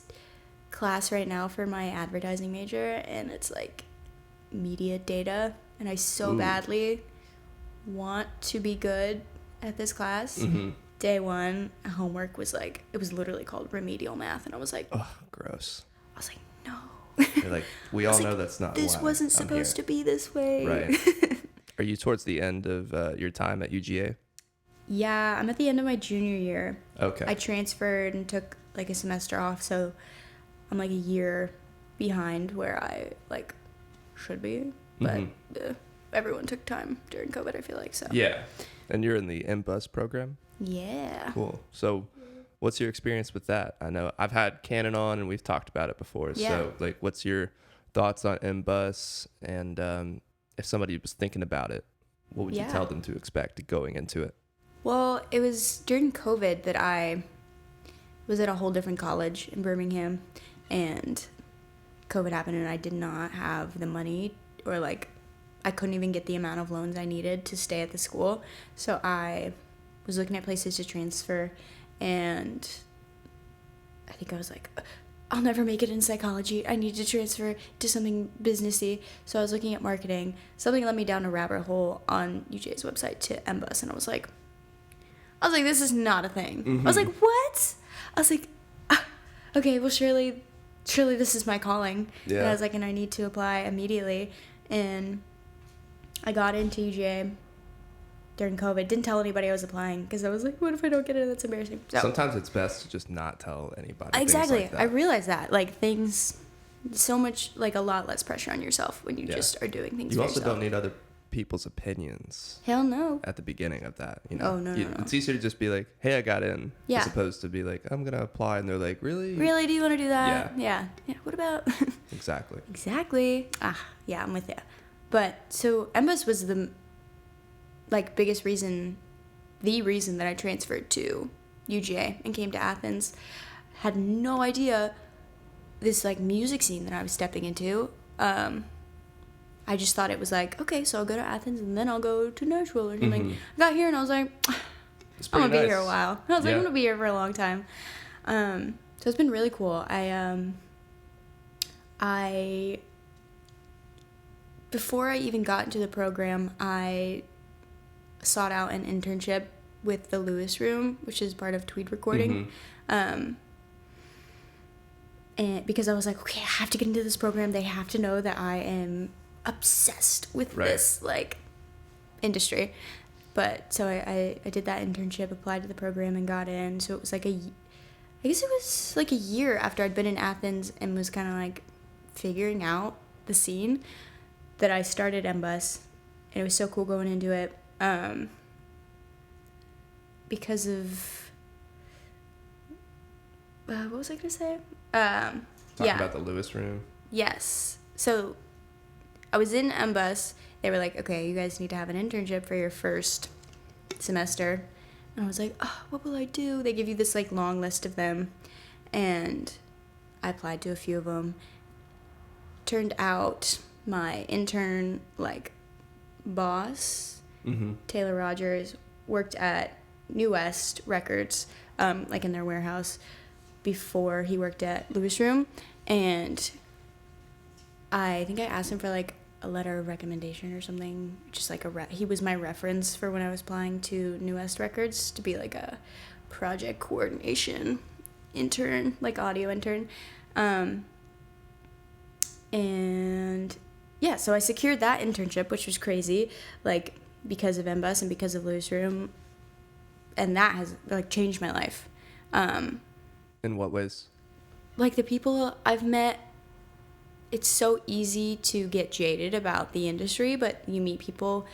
Speaker 2: class right now for my advertising major, and it's like media data, and I so badly want to be good at this class. Day 1, homework was like, it was literally called remedial math, and I was like,
Speaker 3: oh, gross.
Speaker 2: I was like, no.
Speaker 3: You're like, we all know that's not
Speaker 2: this
Speaker 3: why
Speaker 2: wasn't
Speaker 3: I'm
Speaker 2: supposed
Speaker 3: here.
Speaker 2: to be this way.
Speaker 3: Right. Are you towards the end of your time at UGA?
Speaker 2: Yeah, I'm at the end of my junior year.
Speaker 3: Okay.
Speaker 2: I transferred and took like a semester off, so I'm like a year behind where I like should be. But everyone took time during COVID, I feel like. So
Speaker 3: yeah. And you're in the MBUS program?
Speaker 2: Yeah.
Speaker 3: Cool. So what's your experience with that? I know I've had Canon on and we've talked about it before.
Speaker 2: Yeah.
Speaker 3: So like, what's your thoughts on MBus? And if somebody was thinking about it, what would you tell them to expect going into it?
Speaker 2: Well, it was during COVID that I was at a whole different college in Birmingham, and COVID happened and I did not have the money, or like I couldn't even get the amount of loans I needed to stay at the school. So I was looking at places to transfer, and I think I was like, I'll never make it in psychology. I need to transfer to something businessy. So I was looking at marketing. Something led me down a rabbit hole on UJ's website to MBus, and I was like, this is not a thing.
Speaker 3: Mm-hmm.
Speaker 2: I was like, what? I was like, okay, well, surely this is my calling.
Speaker 3: Yeah.
Speaker 2: And I was like, and I need to apply immediately. And I got into UJ during COVID. Didn't tell anybody I was applying because I was like, what if I don't get it? That's embarrassing. So,
Speaker 3: sometimes it's best to just not tell anybody.
Speaker 2: Exactly.
Speaker 3: Like that.
Speaker 2: I realized that. Like, things, so much, like a lot less pressure on yourself when you just are doing things
Speaker 3: You
Speaker 2: for
Speaker 3: also
Speaker 2: yourself.
Speaker 3: don't need other people's opinions.
Speaker 2: Hell no.
Speaker 3: At the beginning of that, you know.
Speaker 2: Oh, no.
Speaker 3: It's easier to just be like, hey, I got in.
Speaker 2: Yeah.
Speaker 3: As opposed to be like, I'm going to apply. And they're like, really?
Speaker 2: Really? Do you want to do that?
Speaker 3: Yeah.
Speaker 2: Yeah. What about?
Speaker 3: Exactly.
Speaker 2: Exactly. Yeah, I'm with you. But so MBus was the biggest reason, the reason that I transferred to UGA and came to Athens. Had no idea this like music scene that I was stepping into. I just thought it was like, okay, so I'll go to Athens and then I'll go to Nashville or something. I got here and I was like, I'm gonna be here a while. I was like, I'm gonna be here for a long time. So it's been really cool. I before I even got into the program, I sought out an internship with the Lewis Room, which is part of Tweed Recording. And because I was like, okay, I have to get into this program. They have to know that I am obsessed with this like industry. But so I did that internship, applied to the program, and got in. So it was like I guess it was like a year after I'd been in Athens and was kind of like figuring out the scene that I started MBus. And it was so cool going into it. Because of what was I gonna say?
Speaker 3: Talk about the Lewis Room.
Speaker 2: Yes. So I was in MBus. They were like, okay, you guys need to have an internship for your first semester. And I was like, oh, what will I do? They give you this like long list of them. And I applied to a few of them. Turned out my intern like boss, Taylor Rogers, worked at New West Records, like in their warehouse, before he worked at Lewis Room. And I think I asked him for like a letter of recommendation or something, just like he was my reference for when I was applying to New West Records to be like a project coordination intern, like audio intern. And yeah, so I secured that internship, which was crazy, like because of MBus and because of Lewis Room, and that has like changed my life.
Speaker 3: In what ways?
Speaker 2: Like the people I've met, it's so easy to get jaded about the industry, but you meet people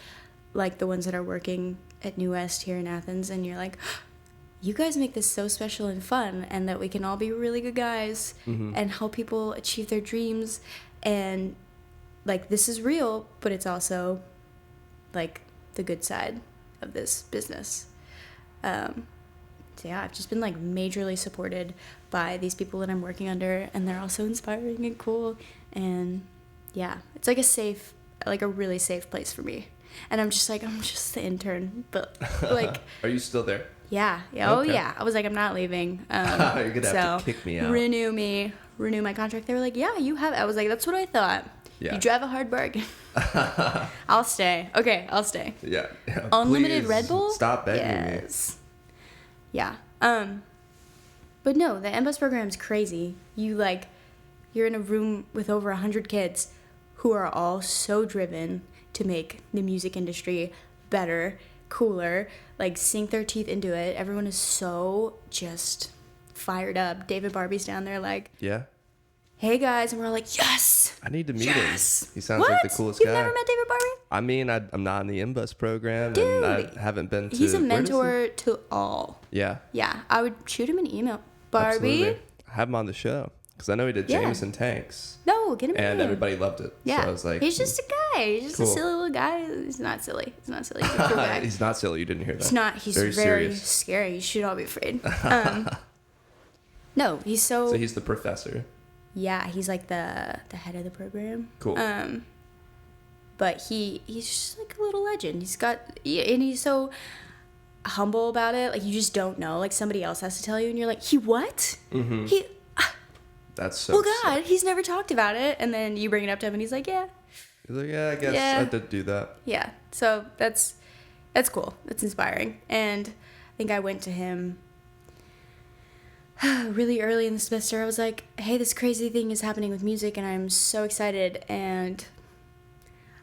Speaker 2: like the ones that are working at New West here in Athens, and you're like, you guys make this so special and fun, and that we can all be really good guys and help people achieve their dreams. And like, this is real, but it's also like the good side of this business. So yeah, I've just been like majorly supported by these people that I'm working under, and they're also inspiring and cool. And yeah, it's like a really safe place for me. And I'm just the intern, but like.
Speaker 3: Are you still there?
Speaker 2: Yeah.
Speaker 3: Okay.
Speaker 2: Oh yeah. I was like, I'm not leaving.
Speaker 3: You're gonna have to kick me out.
Speaker 2: Renew my contract. They were like, yeah, you have. I was like, that's what I thought. Yeah. You drive a hard bargain. I'll stay. Okay, I'll stay.
Speaker 3: Yeah.
Speaker 2: Unlimited Red Bull?
Speaker 3: Stop begging me.
Speaker 2: Yeah. But no, the MBus program is crazy. You're in a room with over 100 kids who are all so driven to make the music industry better, cooler, like sink their teeth into it. Everyone is so just fired up. David Barbie's down there like,
Speaker 3: yeah.
Speaker 2: Hey guys, and we're all like, yes.
Speaker 3: I need to meet him. He sounds
Speaker 2: what?
Speaker 3: like the coolest
Speaker 2: You've
Speaker 3: guy.
Speaker 2: never met David Barbie?
Speaker 3: I mean, I'm not in the MBUS program, and I haven't been to...
Speaker 2: He's a mentor to all.
Speaker 3: Yeah.
Speaker 2: Yeah, I would shoot him an email. Barbie?
Speaker 3: Absolutely. Have him on the show, because I know he did Jameson Tanks.
Speaker 2: No, get him in
Speaker 3: And
Speaker 2: here.
Speaker 3: everybody loved it.
Speaker 2: Yeah.
Speaker 3: So I was like...
Speaker 2: He's just a guy. He's just
Speaker 3: Cool.
Speaker 2: a silly little guy. He's not silly. He's a cool guy.
Speaker 3: He's not silly. You didn't hear that.
Speaker 2: He's not. He's very
Speaker 3: serious.
Speaker 2: scary. You should all be afraid. No, he's so...
Speaker 3: So he's the professor.
Speaker 2: Yeah, he's like the head of the program.
Speaker 3: Cool.
Speaker 2: But he's just like a little legend. And he's so humble about it. Like, you just don't know. Like, somebody else has to tell you, and you're like, he what?
Speaker 3: Mm-hmm.
Speaker 2: He...
Speaker 3: That's so...
Speaker 2: Well, God, he's never talked about it. And then you bring it up to him, and he's like, yeah.
Speaker 3: He's like, yeah, I guess I did do that.
Speaker 2: Yeah. So that's cool. That's inspiring. And I think I went to him really early in the semester. I was like, hey, this crazy thing is happening with music, and I'm so excited, and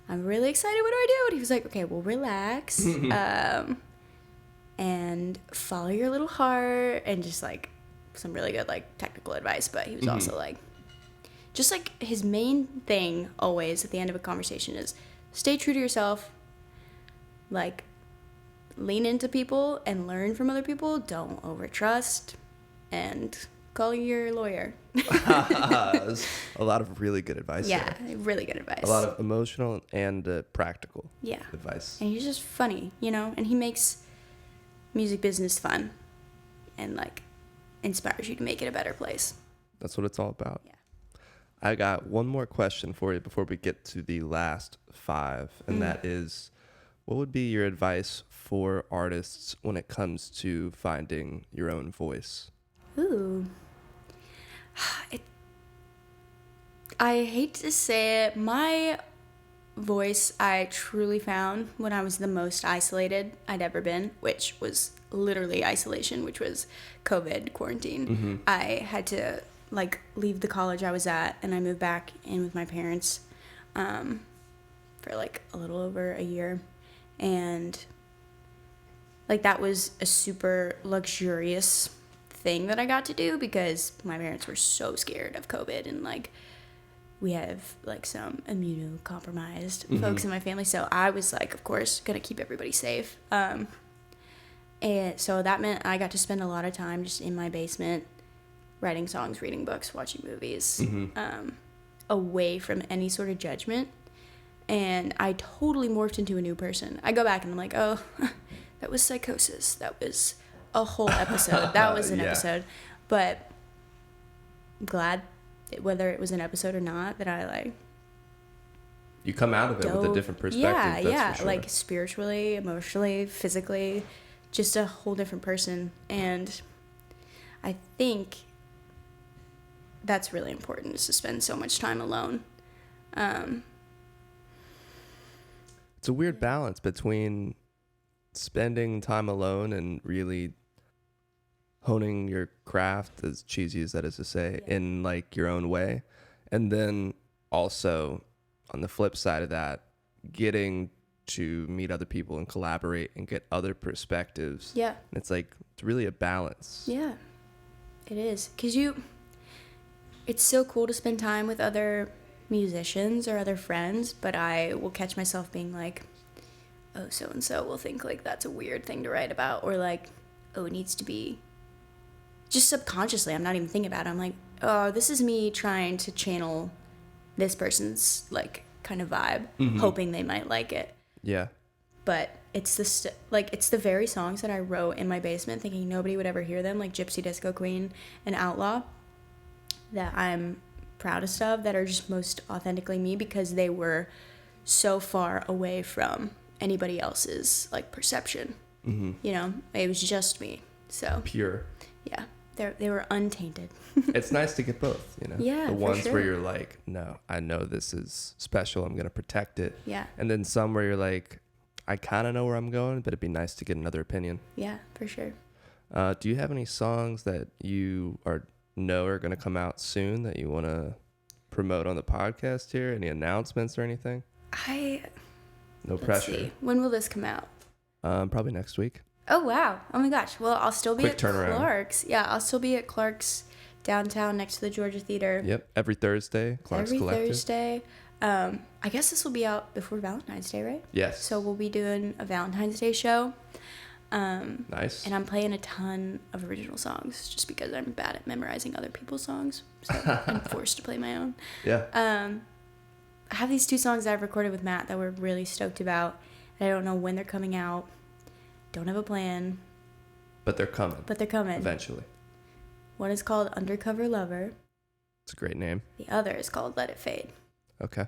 Speaker 2: I'm really excited. What do I do? And he was like, okay, well, relax, and follow your little heart, and just like some really good like technical advice. But he was also like, just like his main thing always at the end of a conversation is stay true to yourself, like lean into people and learn from other people. Don't overtrust. And call your lawyer.
Speaker 3: A lot of really good advice.
Speaker 2: Yeah,
Speaker 3: there.
Speaker 2: really good advice.
Speaker 3: A lot of emotional and practical
Speaker 2: yeah
Speaker 3: advice.
Speaker 2: And he's just funny, and he makes music business fun and like inspires you to make it a better place.
Speaker 3: That's what it's all about.
Speaker 2: Yeah.
Speaker 3: I got one more question for you before we get to the last 5, and that is, what would be your advice for artists when it comes to finding your own voice?
Speaker 2: Ooh. I hate to say it, my voice I truly found when I was the most isolated I'd ever been, which was literally isolation, which was COVID quarantine. I had to like leave the college I was at, and I moved back in with my parents for like a little over a year, and like that was a super luxurious thing that I got to do because my parents were so scared of COVID, and like we have like some immunocompromised folks in my family, so I was like, of course, gonna keep everybody safe. And so that meant I got to spend a lot of time just in my basement writing songs, reading books, watching movies, away from any sort of judgment. And I totally morphed into a new person. I go back and I'm like, oh, that was psychosis. That was a whole episode. That was an episode. But I'm glad, whether it was an episode or not, that I like...
Speaker 3: You come out of it with a different perspective.
Speaker 2: Yeah,
Speaker 3: for sure.
Speaker 2: like spiritually, emotionally, physically, just a whole different person. And I think that's really important, is to spend so much time alone.
Speaker 3: It's a weird balance between spending time alone and really honing your craft, as cheesy as that is to say, in like your own way, and then also on the flip side of that, getting to meet other people and collaborate and get other perspectives.
Speaker 2: Yeah.
Speaker 3: And it's like, it's really a balance.
Speaker 2: Yeah, it is. Because it's so cool to spend time with other musicians or other friends, but I will catch myself being like, oh, so-and-so will think like that's a weird thing to write about, or like, oh, it needs to be, just subconsciously, I'm not even thinking about it. I'm like, oh, this is me trying to channel this person's like kind of vibe, hoping they might like it.
Speaker 3: Yeah.
Speaker 2: But it's it's the very songs that I wrote in my basement thinking nobody would ever hear them, like Gypsy Disco Queen and Outlaw, that I'm proudest of, that are just most authentically me, because they were so far away from anybody else's like perception. It was just me. So
Speaker 3: Pure.
Speaker 2: yeah, they were untainted.
Speaker 3: It's nice to get both,
Speaker 2: Yeah,
Speaker 3: the
Speaker 2: for
Speaker 3: ones
Speaker 2: sure.
Speaker 3: where you're like, no, I know this is special, I'm gonna protect it.
Speaker 2: Yeah.
Speaker 3: And then some where you're like, I kind of know where I'm going, but it'd be nice to get another opinion.
Speaker 2: Yeah, for sure.
Speaker 3: Do you have any songs that you know are going to come out soon that you want to promote on the podcast here? Any announcements or anything? No
Speaker 2: Let's
Speaker 3: pressure.
Speaker 2: see. When will this come out?
Speaker 3: Probably next week.
Speaker 2: Oh, wow. Oh, my gosh. Well, I'll still be
Speaker 3: Quick
Speaker 2: at
Speaker 3: turnaround.
Speaker 2: Clark's. Yeah, I'll still be at Clark's downtown next to the Georgia Theater.
Speaker 3: Yep. Every Thursday, Clark's
Speaker 2: Every
Speaker 3: Collective.
Speaker 2: Thursday. I guess this will be out before Valentine's Day, right?
Speaker 3: Yes.
Speaker 2: So we'll be doing a Valentine's Day show.
Speaker 3: Nice.
Speaker 2: And I'm playing a ton of original songs just because I'm bad at memorizing other people's songs. So I'm forced to play my own.
Speaker 3: Yeah.
Speaker 2: I have these 2 songs that I've recorded with Matt that we're really stoked about. And I don't know when they're coming out. Don't have a plan.
Speaker 3: But they're coming. Eventually.
Speaker 2: One is called Undercover Lover.
Speaker 3: It's a great name.
Speaker 2: The other is called Let It Fade.
Speaker 3: Okay.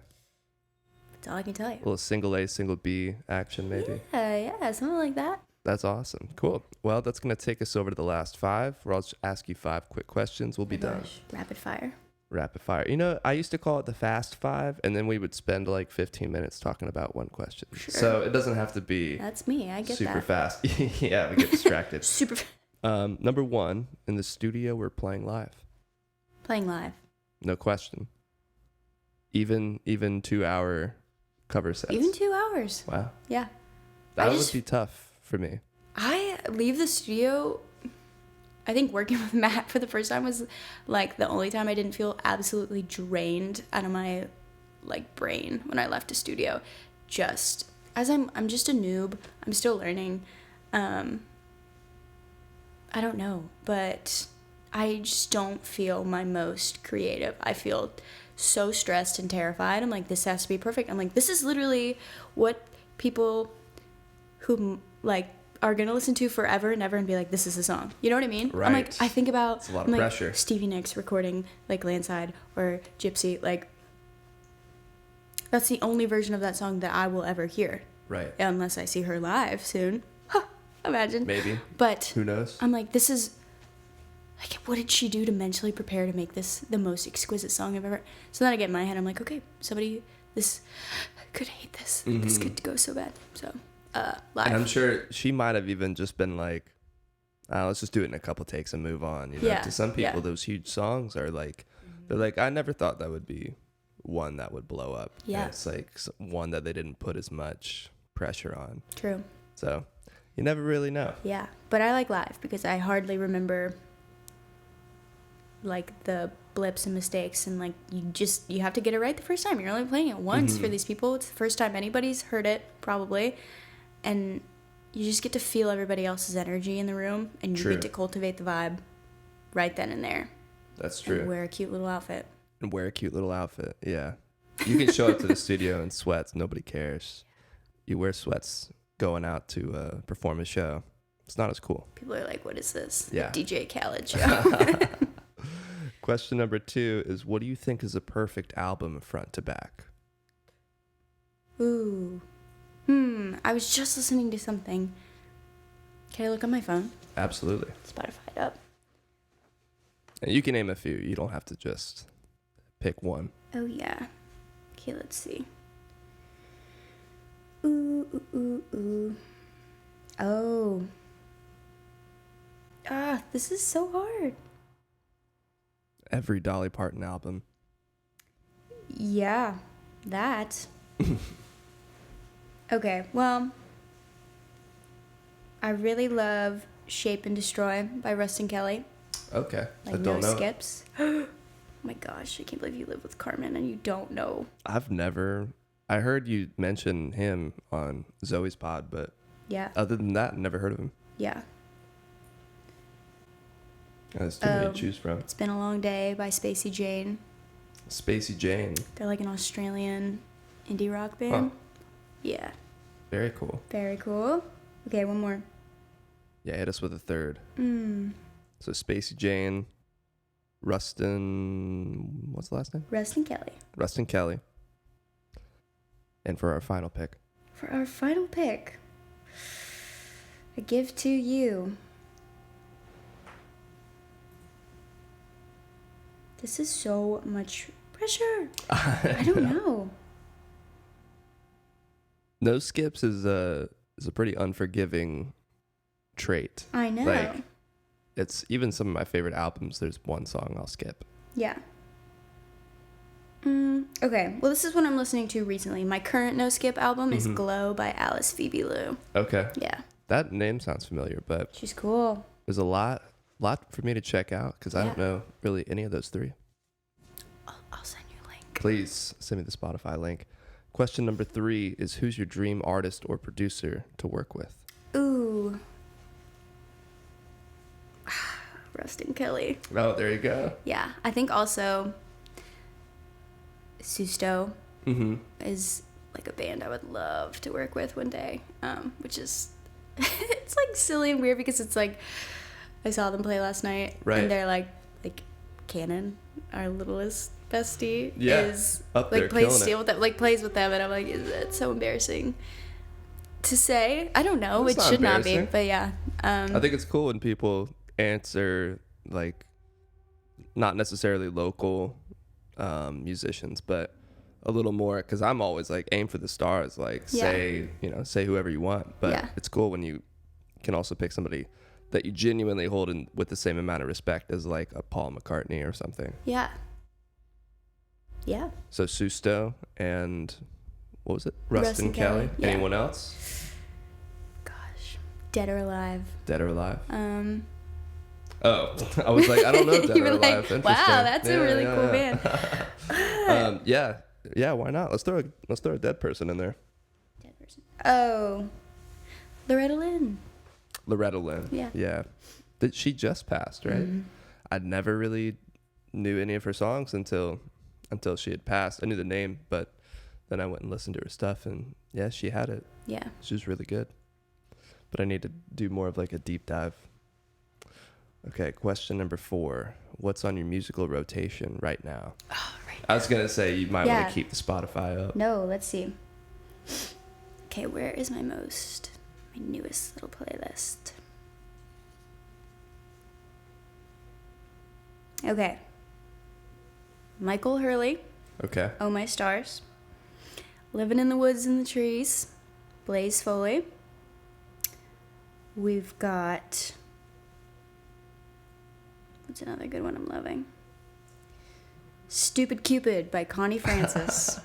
Speaker 2: That's all I can tell you.
Speaker 3: A little single A, single B action, maybe.
Speaker 2: Yeah, something like that.
Speaker 3: That's awesome. Cool. Well, that's going to take us over to the last 5, where I'll just ask you 5 quick questions. We'll be done.
Speaker 2: Rapid fire.
Speaker 3: Rapid fire. You know, I used to call it the fast 5, and then we would spend like 15 minutes talking about one question.
Speaker 2: Sure.
Speaker 3: So it doesn't have to be
Speaker 2: That's me. I get
Speaker 3: super
Speaker 2: that.
Speaker 3: fast. Yeah, we get distracted.
Speaker 2: Super
Speaker 3: Number 1, in the studio, we're playing live.
Speaker 2: Playing live.
Speaker 3: No question. Even 2-hour cover sets.
Speaker 2: Even 2 hours.
Speaker 3: Wow.
Speaker 2: Yeah.
Speaker 3: That would be tough for me.
Speaker 2: I leave the studio. I think working with Matt for the first time was like the only time I didn't feel absolutely drained out of my like brain when I left the studio. Just as I'm just a noob. I'm still learning. I don't know, but I just don't feel my most creative. I feel so stressed and terrified. I'm like, this has to be perfect. I'm like, this is literally what people who like are gonna listen to forever and ever and be like, this is the song. You know what I mean?
Speaker 3: Right.
Speaker 2: I'm like, I think about
Speaker 3: it's a lot of pressure.
Speaker 2: Like Stevie Nicks recording like Landside or Gypsy. Like that's the only version of that song that I will ever hear.
Speaker 3: Right.
Speaker 2: Unless I see her live soon. Imagine.
Speaker 3: Maybe.
Speaker 2: But
Speaker 3: who knows?
Speaker 2: I'm like, this is like, what did she do to mentally prepare to make this the most exquisite song I've ever? So then I get in my head, I'm like, okay, somebody, this could hate this.
Speaker 3: Mm-hmm.
Speaker 2: This could go so bad. So, live.
Speaker 3: And I'm sure she might have even just been like, let's just do it in a couple takes and move on. You know,
Speaker 2: Yeah,
Speaker 3: to some people,
Speaker 2: yeah.
Speaker 3: those huge songs are like, they're like, I never thought that would be one that would blow up.
Speaker 2: Yeah.
Speaker 3: And it's like one that they didn't put as much pressure on.
Speaker 2: True.
Speaker 3: So you never really know.
Speaker 2: Yeah, but I like live because I hardly remember like the blips and mistakes, and like you have to get it right the first time. You're only playing it once for these people. It's the first time anybody's heard it probably, and you just get to feel everybody else's energy in the room, and you
Speaker 3: True.
Speaker 2: get to cultivate the vibe right then and there.
Speaker 3: That's true.
Speaker 2: And wear a cute little outfit.
Speaker 3: Yeah. You can show up to the studio in sweats. Nobody cares. You wear sweats going out to perform a show. It's not as cool.
Speaker 2: People are like, what is this?
Speaker 3: Yeah.
Speaker 2: The DJ Khaled show.
Speaker 3: Question number 2 is, what do you think is a perfect album front to back?
Speaker 2: Ooh. I was just listening to something. Can I look on my phone?
Speaker 3: Absolutely.
Speaker 2: Spotify it up.
Speaker 3: And you can name a few. You don't have to just pick one.
Speaker 2: Oh, yeah. Okay, let's see. Ooh. Oh. This is so hard.
Speaker 3: Every Dolly Parton album.
Speaker 2: Yeah, that. Okay, well, I really love Shape and Destroy by Rustin Kelly.
Speaker 3: Okay.
Speaker 2: Like,
Speaker 3: I don't know.
Speaker 2: skips. Oh my gosh, I can't believe you live with Carmen and you don't know.
Speaker 3: I heard you mention him on Zoe's pod, but
Speaker 2: Yeah,
Speaker 3: other than that, never heard of him.
Speaker 2: yeah.
Speaker 3: There's too many to choose from.
Speaker 2: It's Been a Long Day by Spacey Jane.
Speaker 3: Spacey Jane.
Speaker 2: They're like an Australian indie rock band.
Speaker 3: Huh.
Speaker 2: Yeah,
Speaker 3: Very cool.
Speaker 2: very cool. Okay, one more.
Speaker 3: Yeah, hit us with a third. So Spacey Jane, Rustin, what's the last name?
Speaker 2: Rustin Kelly.
Speaker 3: Rustin Kelly. And for our final pick.
Speaker 2: For our final pick, I give to you. This is so much pressure. I don't know.
Speaker 3: No skips is a pretty unforgiving trait.
Speaker 2: I know.
Speaker 3: Like, it's even some of my favorite albums, there's one song I'll skip.
Speaker 2: Yeah. Okay, well, this is what I'm listening to recently. My current no skip album is Glow by Alice Phoebe Lou.
Speaker 3: Okay.
Speaker 2: Yeah.
Speaker 3: That name sounds familiar, but
Speaker 2: She's cool.
Speaker 3: there's a lot for me to check out because I
Speaker 2: Yeah.
Speaker 3: don't know really any of those three.
Speaker 2: I'll send you a link.
Speaker 3: Please send me the Spotify link. Question number 3 is, who's your dream artist or producer to work with?
Speaker 2: Ooh. Rustin Kelly.
Speaker 3: Oh, there you go.
Speaker 2: Yeah. I think also Susto is like a band I would love to work with one day, which is, it's like silly and weird because it's like, I saw them play last night, and they're like Cannon, our littlest bestie, is
Speaker 3: up
Speaker 2: like
Speaker 3: there
Speaker 2: plays with them, and I'm like, it's so embarrassing to say. I don't know, it should not be, but yeah.
Speaker 3: I think it's cool when people answer like not necessarily local musicians, but a little more, because I'm always like, aim for the stars, like say whoever you want, but it's cool when you can also pick somebody that you genuinely hold in with the same amount of respect as like a Paul McCartney or something. Yeah. So Susto and what was it? Rustin Kelly. Yeah. Anyone else?
Speaker 2: Gosh, Dead or Alive.
Speaker 3: Dead or Alive. Oh, I was like, I don't know Dead or Alive. Interesting.
Speaker 2: Wow, that's a really cool band.
Speaker 3: Yeah, why not? Let's throw a dead person in there.
Speaker 2: Dead person. Oh, Loretta Lynn.
Speaker 3: Yeah. She just passed, right? I never really knew any of her songs until she had passed. I knew the name, but then I went and listened to her stuff, and yeah, she had it. Yeah, she was really good. But I need to do more of like a deep dive. Okay, question number 4. What's on your musical rotation right now? Oh, right now. I was gonna say you might want to keep the Spotify up.
Speaker 2: No, let's see. Okay, where is my newest little playlist? Okay. Michael Hurley.
Speaker 3: Okay.
Speaker 2: Oh My Stars. Living in the Woods and the Trees. Blaze Foley. We've got... What's another good one I'm loving? Stupid Cupid by Connie Francis.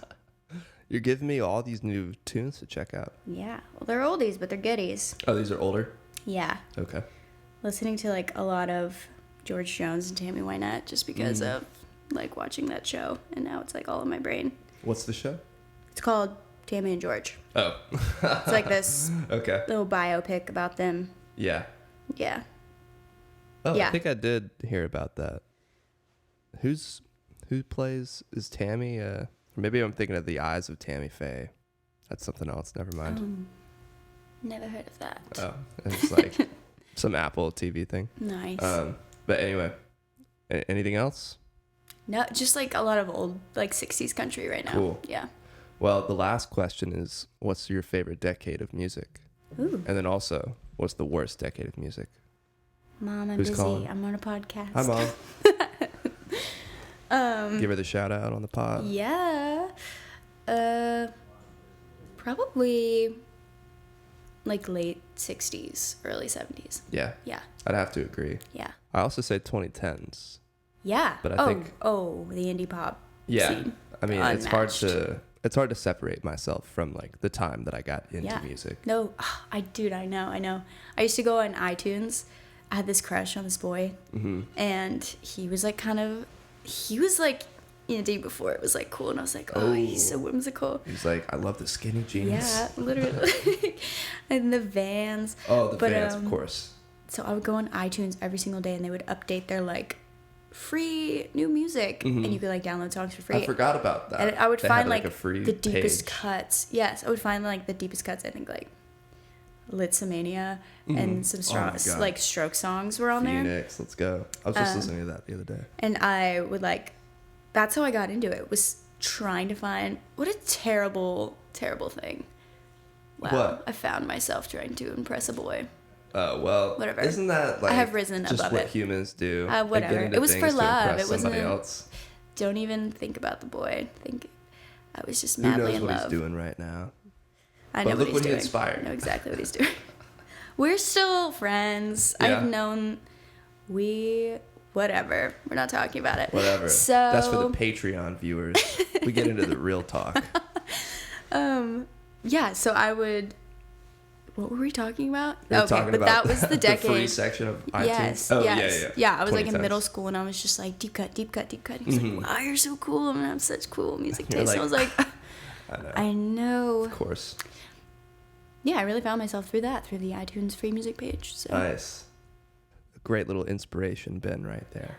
Speaker 3: You're giving me all these new tunes to check out.
Speaker 2: Yeah. Well, they're oldies, but they're goodies.
Speaker 3: Oh, these are older?
Speaker 2: Yeah.
Speaker 3: Okay.
Speaker 2: Listening to like a lot of George Jones and Tammy Wynette just because of like watching that show, and now it's like all in my brain.
Speaker 3: What's the show?
Speaker 2: It's called Tammy and George.
Speaker 3: Oh.
Speaker 2: It's like this little biopic about them.
Speaker 3: Yeah.
Speaker 2: Yeah.
Speaker 3: Oh, yeah. I think I did hear about that. Who plays, is Tammy, maybe I'm thinking of The Eyes of Tammy Faye. That's something else, never mind.
Speaker 2: Never heard of that.
Speaker 3: Oh, it's like some Apple TV thing.
Speaker 2: Nice.
Speaker 3: But anyway, anything else?
Speaker 2: No, just like a lot of old, like 60s country right now.
Speaker 3: Cool.
Speaker 2: Yeah.
Speaker 3: Well, the last question is, what's your favorite decade of music?
Speaker 2: Ooh.
Speaker 3: And then also, what's the worst decade of music?
Speaker 2: Mom, I'm busy. Calling? I'm on a podcast.
Speaker 3: Hi, Mom. Give her the shout out on the pod.
Speaker 2: Yeah. Probably like late 60s, early 70s.
Speaker 3: Yeah.
Speaker 2: Yeah.
Speaker 3: I'd have to agree.
Speaker 2: Yeah.
Speaker 3: I also say 2010s.
Speaker 2: Yeah.
Speaker 3: But I think
Speaker 2: the indie pop.
Speaker 3: Yeah.
Speaker 2: Scene.
Speaker 3: I mean, it's hard to separate myself from like the time that I got into music.
Speaker 2: No, I know. I used to go on iTunes. I had this crush on this boy, and he was like indie before it was like cool, and I was like, oh, he's so whimsical.
Speaker 3: He's like, I love the skinny jeans.
Speaker 2: Yeah, literally. And the Vans.
Speaker 3: Oh, the Vans, of course.
Speaker 2: So I would go on iTunes every single day, and they would update their like free new music, and you could like download songs for free.
Speaker 3: I forgot about that.
Speaker 2: And I would find like
Speaker 3: a free
Speaker 2: the deepest
Speaker 3: page.
Speaker 2: Cuts. Yes, I would find like the deepest cuts. I think like Litsamania and some strong like stroke songs were on
Speaker 3: Phoenix, there. Let's go. I was just listening to that the other day.
Speaker 2: And I would like, that's how I got into it, was trying to find, what a terrible, terrible thing. Wow. What? I found myself trying to impress a boy.
Speaker 3: Oh, well, whatever. Isn't that like
Speaker 2: I have risen
Speaker 3: just
Speaker 2: above
Speaker 3: what
Speaker 2: it.
Speaker 3: Humans do?
Speaker 2: Whatever. It was for love. It wasn't
Speaker 3: else.
Speaker 2: Don't even think about the boy. I was just madly in love.
Speaker 3: Who knows what he's doing right now?
Speaker 2: I know
Speaker 3: look
Speaker 2: what he's doing.
Speaker 3: He inspired.
Speaker 2: I know exactly what he's doing. We're still friends.
Speaker 3: Yeah.
Speaker 2: I've known whatever. We're not talking about it.
Speaker 3: Whatever.
Speaker 2: So
Speaker 3: that's for the Patreon viewers. We get into the real talk.
Speaker 2: Yeah, so I would What were we talking about?
Speaker 3: We were talking about
Speaker 2: that was the decade.
Speaker 3: The free section of iTunes.
Speaker 2: Yes,
Speaker 3: Oh,
Speaker 2: yes. Yeah, I was like in
Speaker 3: 2010s.
Speaker 2: middle school and I was just like, deep cut, deep cut, deep cut. He's like, wow, you're so cool. I'm going to have such cool music taste.
Speaker 3: like,
Speaker 2: I was like, I know.
Speaker 3: Of course.
Speaker 2: Yeah, I really found myself through the iTunes free music page. So.
Speaker 3: Nice. A great little inspiration bin right there.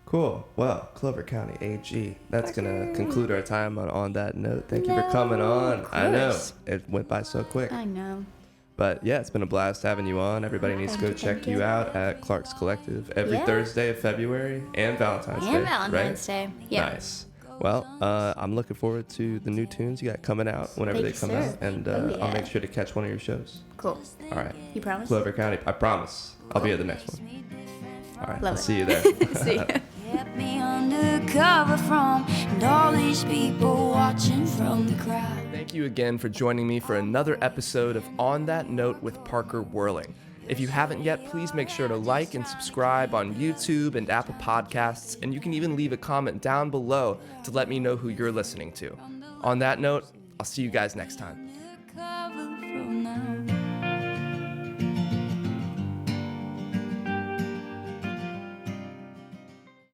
Speaker 3: Cool. Well, Clover County AG. That's going to conclude our time on that note. Thank you for coming on. I know. It went by so quick.
Speaker 2: I know.
Speaker 3: But yeah, it's been a blast having you on. Everybody needs to go check you out at Clark's Collective every Thursday of February and Valentine's Day.
Speaker 2: And Valentine's Day. Yeah.
Speaker 3: Nice. Well, I'm looking forward to the new tunes you got coming out whenever they come out. And I'll make sure to catch one of your shows.
Speaker 2: Cool.
Speaker 3: All right.
Speaker 2: You promise?
Speaker 3: Clover County. I promise. I'll be at the next one. All right.
Speaker 2: Love
Speaker 3: I'll
Speaker 2: it.
Speaker 3: see you there.
Speaker 2: See ya.
Speaker 1: Kept me undercover from and all these people watching from the crowd.
Speaker 3: Thank you again for joining me for another episode of On That Note with Parker Whirling. If you haven't yet, please make sure to like and subscribe on YouTube and Apple Podcasts, and you can even leave a comment down below to let me know who you're listening to. On that note, I'll see you guys next time.
Speaker 1: Undercover from now.